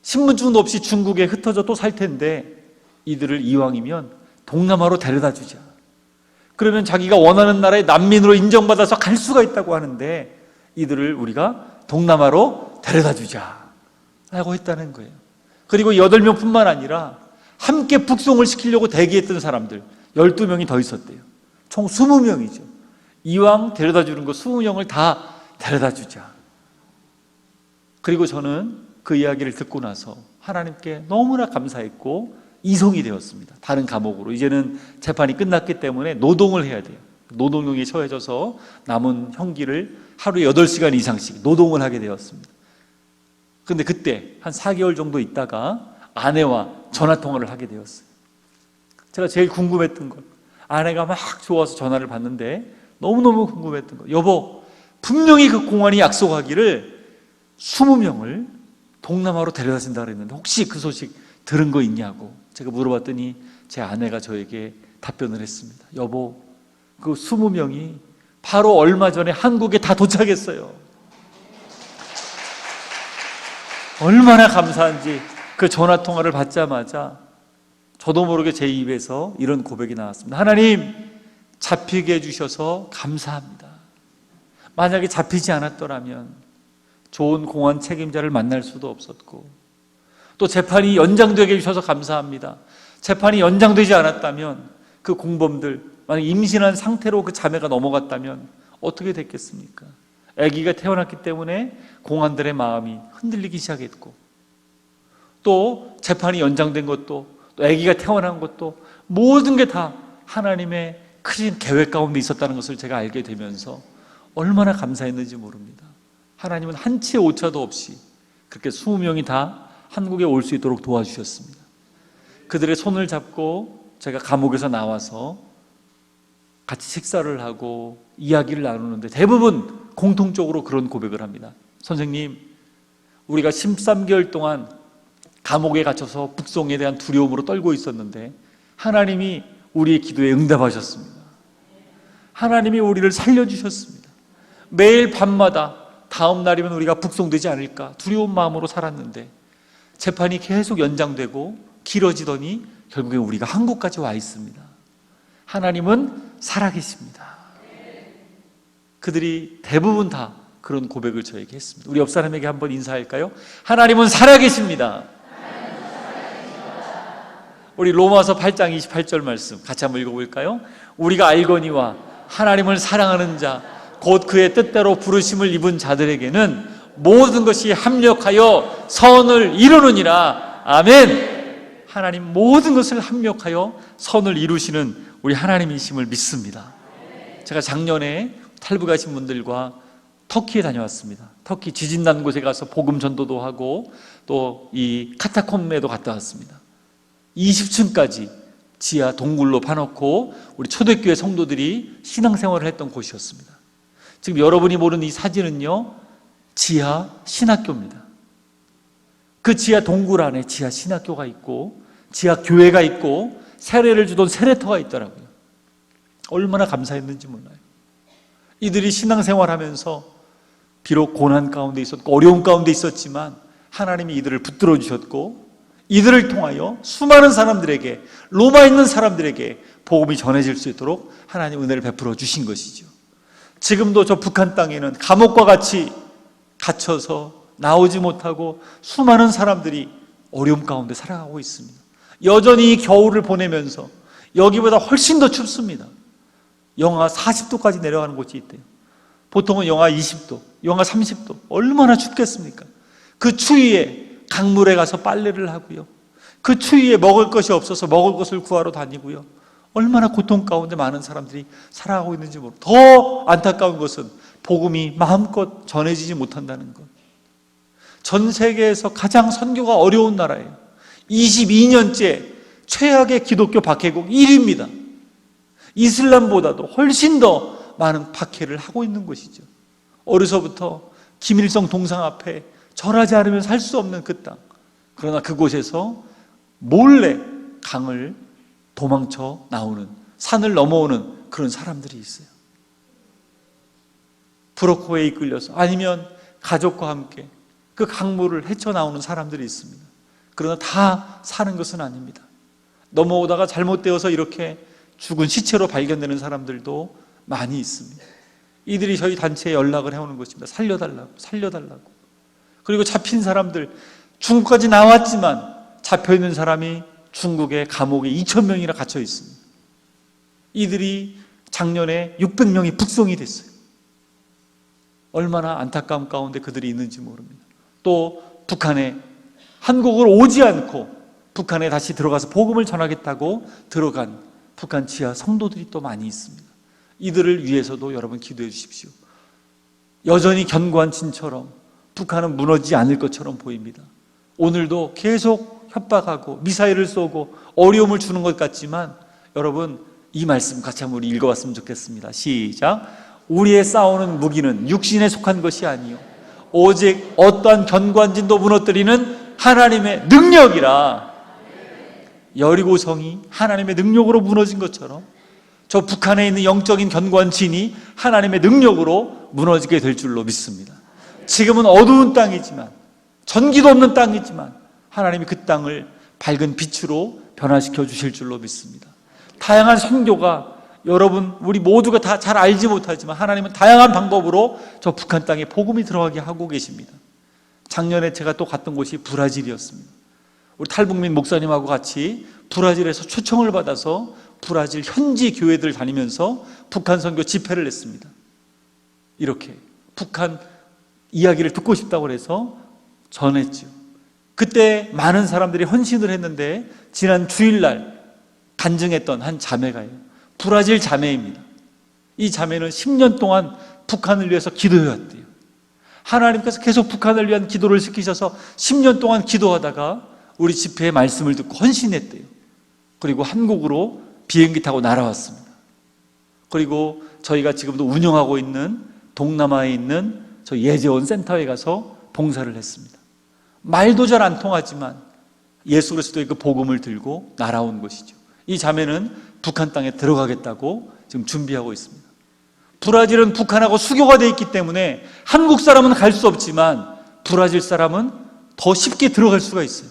신분증도 없이 중국에 흩어져 또 살 텐데 이들을 이왕이면 동남아로 데려다 주자. 그러면 자기가 원하는 나라의 난민으로 인정받아서 갈 수가 있다고 하는데 이들을 우리가 동남아로 데려다 주자 라고 했다는 거예요. 그리고 8명뿐만 아니라 함께 북송을 시키려고 대기했던 사람들 12명이 더 있었대요. 총 20명이죠. 이왕 데려다 주는 거 20명을 다 데려다 주자. 그리고 저는 그 이야기를 듣고 나서 하나님께 너무나 감사했고 이송이 되었습니다. 다른 감옥으로. 이제는 재판이 끝났기 때문에 노동을 해야 돼요. 노동력이 처해져서 남은 형기를 하루에 8시간 이상씩 노동을 하게 되었습니다. 그런데 그때 한 4개월 정도 있다가 아내와 전화통화를 하게 되었어요. 제가 제일 궁금했던 건, 아내가 막 좋아서 전화를 받는데 너무너무 궁금했던 거, 여보, 분명히 그 공안이 약속하기를 20명을 동남아로 데려다 준다 그랬는데 혹시 그 소식 들은 거 있냐고 제가 물어봤더니 제 아내가 저에게 답변을 했습니다. 여보, 그 20명이 바로 얼마 전에 한국에 다 도착했어요. 얼마나 감사한지. 그 전화통화를 받자마자 저도 모르게 제 입에서 이런 고백이 나왔습니다. 하나님, 잡히게 해주셔서 감사합니다. 만약에 잡히지 않았더라면 좋은 공안 책임자를 만날 수도 없었고, 또 재판이 연장되게 해주셔서 감사합니다. 재판이 연장되지 않았다면 그 공범들, 만약 임신한 상태로 그 자매가 넘어갔다면 어떻게 됐겠습니까? 아기가 태어났기 때문에 공안들의 마음이 흔들리기 시작했고, 또 재판이 연장된 것도, 또 아기가 태어난 것도, 모든 게 다 하나님의 크신 계획 가운데 있었다는 것을 제가 알게 되면서 얼마나 감사했는지 모릅니다. 하나님은 한치의 오차도 없이 그렇게 20명이 다 한국에 올 수 있도록 도와주셨습니다. 그들의 손을 잡고 제가 감옥에서 나와서 같이 식사를 하고 이야기를 나누는데 대부분 공통적으로 그런 고백을 합니다. 선생님, 우리가 13개월 동안 감옥에 갇혀서 북송에 대한 두려움으로 떨고 있었는데 하나님이 우리의 기도에 응답하셨습니다. 하나님이 우리를 살려주셨습니다. 매일 밤마다 다음 날이면 우리가 북송되지 않을까 두려운 마음으로 살았는데 재판이 계속 연장되고 길어지더니 결국에 우리가 한국까지 와 있습니다. 하나님은 살아계십니다. 그들이 대부분 다 그런 고백을 저에게 했습니다. 우리 옆 사람에게 한번 인사할까요? 하나님은 살아계십니다. 우리 로마서 8장 28절 말씀 같이 한번 읽어볼까요? 우리가 알거니와 하나님을 사랑하는 자, 곧 그의 뜻대로 부르심을 입은 자들에게는 모든 것이 합력하여 선을 이루느니라. 아멘. 하나님 모든 것을 합력하여 선을 이루시는 우리 하나님이심을 믿습니다. 제가 작년에 탈북 가신 분들과 터키에 다녀왔습니다. 터키 지진 난 곳에 가서 복음 전도도 하고 또 이 카타콤에도 갔다 왔습니다. 20층까지 지하 동굴로 파놓고 우리 초대교회 성도들이 신앙생활을 했던 곳이었습니다. 지금 여러분이 보는 이 사진은요, 지하 신학교입니다. 그 지하 동굴 안에 지하 신학교가 있고 지하 교회가 있고 세례를 주던 세례터가 있더라고요. 얼마나 감사했는지 몰라요. 이들이 신앙생활하면서 비록 고난 가운데 있었고 어려움 가운데 있었지만 하나님이 이들을 붙들어 주셨고 이들을 통하여 수많은 사람들에게, 로마에 있는 사람들에게 복음이 전해질 수 있도록 하나님 은혜를 베풀어 주신 것이죠. 지금도 저 북한 땅에는 감옥과 같이 갇혀서 나오지 못하고 수많은 사람들이 어려움 가운데 살아가고 있습니다. 여전히 겨울을 보내면서 여기보다 훨씬 더 춥습니다. 영하 40도까지 내려가는 곳이 있대요. 보통은 영하 20도, 영하 30도. 얼마나 춥겠습니까? 그 추위에 강물에 가서 빨래를 하고요. 그 추위에 먹을 것이 없어서 먹을 것을 구하러 다니고요. 얼마나 고통 가운데 많은 사람들이 살아가고 있는지 모르고, 더 안타까운 것은 복음이 마음껏 전해지지 못한다는 것. 전 세계에서 가장 선교가 어려운 나라예요. 22년째 최악의 기독교 박해국 1위입니다. 이슬람보다도 훨씬 더 많은 박해를 하고 있는 곳이죠. 어려서부터 김일성 동상 앞에 절하지 않으면 살 수 없는 그 땅. 그러나 그곳에서 몰래 강을 도망쳐 나오는, 산을 넘어오는 그런 사람들이 있어요. 브로커에 이끌려서, 아니면 가족과 함께 그 강물을 헤쳐나오는 사람들이 있습니다. 그러나 다 사는 것은 아닙니다. 넘어오다가 잘못되어서 이렇게 죽은 시체로 발견되는 사람들도 많이 있습니다. 이들이 저희 단체에 연락을 해오는 것입니다. 살려달라고, 살려달라고. 그리고 잡힌 사람들, 중국까지 나왔지만 잡혀있는 사람이 중국의 감옥에 2,000명이나 갇혀 있습니다. 이들이 작년에 600명이 북송이 됐어요. 얼마나 안타까움 가운데 그들이 있는지 모릅니다. 또 북한에, 한국으로 오지 않고 북한에 다시 들어가서 복음을 전하겠다고 들어간 북한 지하 성도들이 또 많이 있습니다. 이들을 위해서도 여러분 기도해 주십시오. 여전히 견고한 진처럼 북한은 무너지지 않을 것처럼 보입니다. 오늘도 계속 협박하고 미사일을 쏘고 어려움을 주는 것 같지만, 여러분 이 말씀 같이 한번 우리 읽어봤으면 좋겠습니다. 시작. 우리의 싸우는 무기는 육신에 속한 것이 아니요 오직 어떠한 견고한 진도 무너뜨리는 하나님의 능력이라. 여리고성이 하나님의 능력으로 무너진 것처럼 저 북한에 있는 영적인 견고한 진이 하나님의 능력으로 무너지게 될 줄로 믿습니다. 지금은 어두운 땅이지만, 전기도 없는 땅이지만 하나님이 그 땅을 밝은 빛으로 변화시켜 주실 줄로 믿습니다. 다양한 선교가, 여러분 우리 모두가 다 잘 알지 못하지만 하나님은 다양한 방법으로 저 북한 땅에 복음이 들어가게 하고 계십니다. 작년에 제가 또 갔던 곳이 브라질이었습니다. 우리 탈북민 목사님하고 같이 브라질에서 초청을 받아서 브라질 현지 교회들 다니면서 북한 선교 집회를 했습니다. 이렇게 북한 이야기를 듣고 싶다고 해서 전했죠. 그때 많은 사람들이 헌신을 했는데, 지난 주일날 간증했던 한 자매가요, 브라질 자매입니다. 이 자매는 10년 동안 북한을 위해서 기도해왔대요. 하나님께서 계속 북한을 위한 기도를 시키셔서 10년 동안 기도하다가 우리 집회의 말씀을 듣고 헌신했대요. 그리고 한국으로 비행기 타고 날아왔습니다. 그리고 저희가 지금도 운영하고 있는 동남아에 있는 저 예재원 센터에 가서 봉사를 했습니다. 말도 잘 안 통하지만 예수 그리스도의 그 복음을 들고 날아온 것이죠. 이 자매는 북한 땅에 들어가겠다고 지금 준비하고 있습니다. 브라질은 북한하고 수교가 되어 있기 때문에 한국 사람은 갈 수 없지만 브라질 사람은 더 쉽게 들어갈 수가 있어요.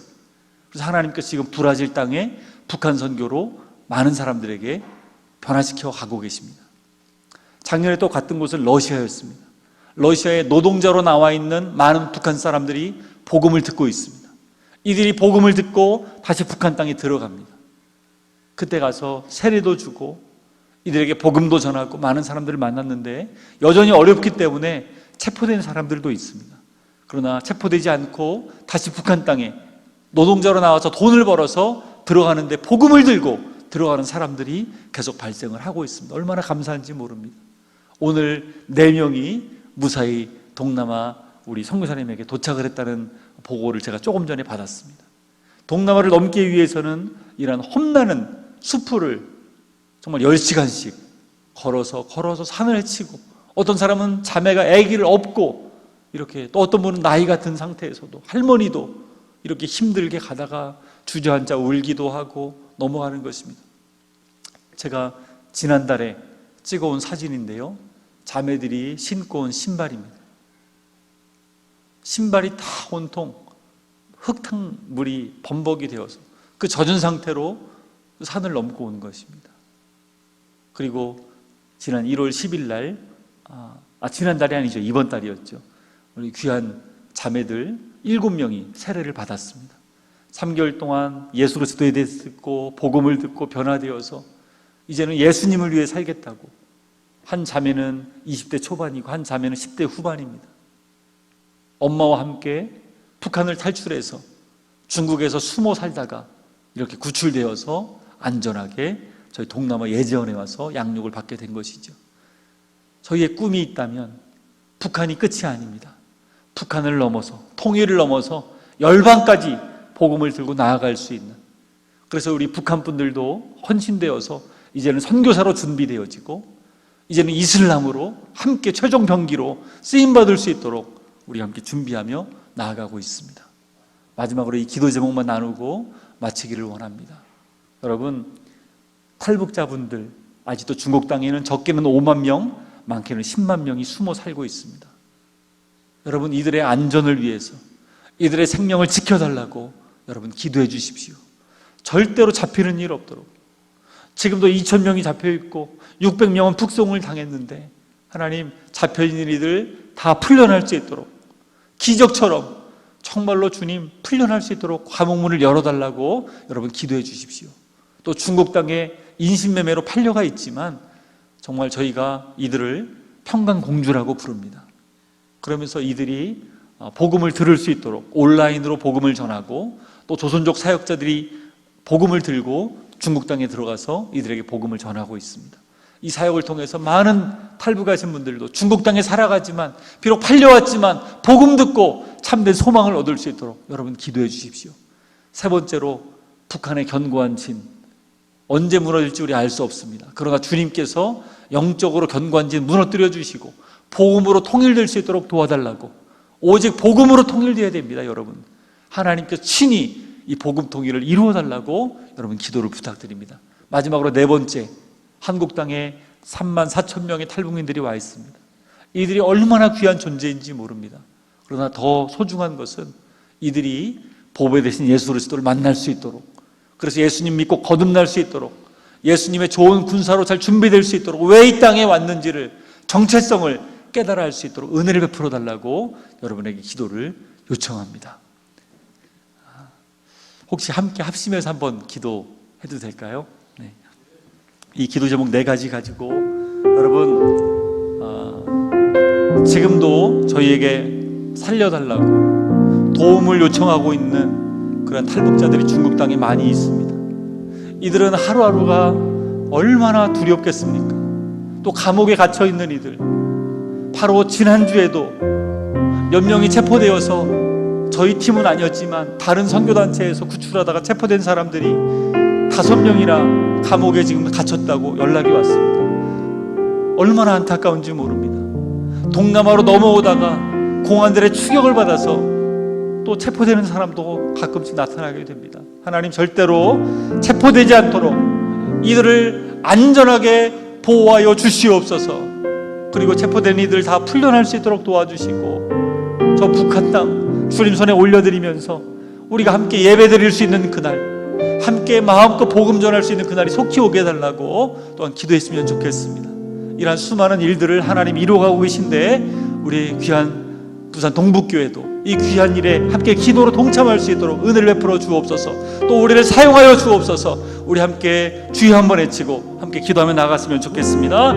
그래서 하나님께서 지금 브라질 땅에 북한 선교로 많은 사람들에게 변화시켜 가고 계십니다. 작년에 또 갔던 곳은 러시아였습니다. 러시아에 노동자로 나와 있는 많은 북한 사람들이 복음을 듣고 있습니다. 이들이 복음을 듣고 다시 북한 땅에 들어갑니다. 그때 가서 세례도 주고 이들에게 복음도 전하고 많은 사람들을 만났는데, 여전히 어렵기 때문에 체포된 사람들도 있습니다. 그러나 체포되지 않고 다시 북한 땅에 노동자로 나와서 돈을 벌어서 들어가는데 복음을 들고 들어가는 사람들이 계속 발생을 하고 있습니다. 얼마나 감사한지 모릅니다. 오늘 4명이 무사히 동남아 우리 선교사님에게 도착을 했다는 보고를 제가 조금 전에 받았습니다. 동남아를 넘기 위해서는 이런 험난한 수풀을 정말 10시간씩 걸어서 산을 헤치고, 어떤 사람은 자매가 아기를 업고 이렇게, 또 어떤 분은 나이 같은 상태에서도, 할머니도 이렇게 힘들게 가다가 주저앉아 울기도 하고 넘어가는 것입니다. 제가 지난달에 찍어온 사진인데요, 자매들이 신고 온 신발입니다. 신발이 다 온통 흙탕물이 범벅이 되어서 그 젖은 상태로 산을 넘고 온 것입니다. 그리고 지난 1월 10일 날, 지난달이 아니죠, 이번 달이었죠, 우리 귀한 자매들 7명이 세례를 받았습니다. 3개월 동안 예수 그리스도에 대해서 듣고 복음을 듣고 변화되어서 이제는 예수님을 위해 살겠다고. 한 자매는 20대 초반이고 한 자매는 10대 후반입니다. 엄마와 함께 북한을 탈출해서 중국에서 숨어 살다가 이렇게 구출되어서 안전하게 저희 동남아 예제원에 와서 양육을 받게 된 것이죠. 저희의 꿈이 있다면 북한이 끝이 아닙니다. 북한을 넘어서, 통일을 넘어서 열방까지 복음을 들고 나아갈 수 있는, 그래서 우리 북한 분들도 헌신되어서 이제는 선교사로 준비되어지고 이제는 이슬람으로 함께 최종 병기로 쓰임받을 수 있도록 우리 함께 준비하며 나아가고 있습니다. 마지막으로 이 기도 제목만 나누고 마치기를 원합니다. 여러분, 탈북자분들 아직도 중국 땅에는 적게는 5만 명, 많게는 10만 명이 숨어 살고 있습니다. 여러분, 이들의 안전을 위해서, 이들의 생명을 지켜달라고 여러분 기도해 주십시오. 절대로 잡히는 일 없도록. 지금도 2,000명이 잡혀있고 600명은 북송을 당했는데 하나님, 잡혀있는 이들 다 풀려날 수 있도록 기적처럼 정말로 주님 풀려날 수 있도록 감옥문을 열어달라고 여러분 기도해 주십시오. 또 중국 땅에 인신매매로 팔려가 있지만 정말 저희가 이들을 평강공주라고 부릅니다. 그러면서 이들이 복음을 들을 수 있도록 온라인으로 복음을 전하고 또 조선족 사역자들이 복음을 들고 중국 땅에 들어가서 이들에게 복음을 전하고 있습니다. 이 사역을 통해서 많은 탈북하신 분들도 중국 땅에 살아가지만 비록 팔려왔지만 복음 듣고 참된 소망을 얻을 수 있도록 여러분 기도해 주십시오. 세 번째로, 북한의 견고한 진, 언제 무너질지 우리 알 수 없습니다. 그러나 주님께서 영적으로 견고한 진 무너뜨려 주시고 복음으로 통일될 수 있도록 도와달라고. 오직 복음으로 통일되어야 됩니다. 여러분, 하나님께서 친히 이 복음 통일을 이루어달라고 여러분 기도를 부탁드립니다. 마지막으로 네 번째, 한국 땅에 34,000명의 탈북민들이 와 있습니다. 이들이 얼마나 귀한 존재인지 모릅니다. 그러나 더 소중한 것은 이들이 보배 되신 예수 그리스도를 만날 수 있도록, 그래서 예수님 믿고 거듭날 수 있도록, 예수님의 좋은 군사로 잘 준비될 수 있도록, 왜 이 땅에 왔는지를, 정체성을 깨달아 알 수 있도록 은혜를 베풀어 달라고 여러분에게 기도를 요청합니다. 혹시 함께 합심해서 한번 기도해도 될까요? 네. 이 기도 제목 4가지 가지고 여러분 지금도 저희에게 살려달라고 도움을 요청하고 있는 그런 탈북자들이 중국 땅에 많이 있습니다. 이들은 하루하루가 얼마나 두렵겠습니까? 또 감옥에 갇혀 있는 이들, 바로 지난주에도 몇 명이 체포되어서, 저희 팀은 아니었지만 다른 선교단체에서 구출하다가 체포된 사람들이 5명이나 감옥에 지금 갇혔다고 연락이 왔습니다. 얼마나 안타까운지 모릅니다. 동남아로 넘어오다가 공안들의 추격을 받아서 또 체포되는 사람도 가끔씩 나타나게 됩니다. 하나님, 절대로 체포되지 않도록 이들을 안전하게 보호하여 주시옵소서. 그리고 체포된 이들 다 풀려날 수 있도록 도와주시고, 저 북한 땅 주님 손에 올려드리면서 우리가 함께 예배드릴 수 있는 그날, 함께 마음껏 복음 전할 수 있는 그날이 속히 오게 해달라고 또한 기도했으면 좋겠습니다. 이러한 수많은 일들을 하나님 이루어가고 계신데 우리 귀한 부산 동북교회도 이 귀한 일에 함께 기도로 동참할 수 있도록 은혜를 베풀어 주옵소서. 또 우리를 사용하여 주옵소서. 우리 함께 주여 한번 외치고 함께 기도하며 나갔으면 좋겠습니다.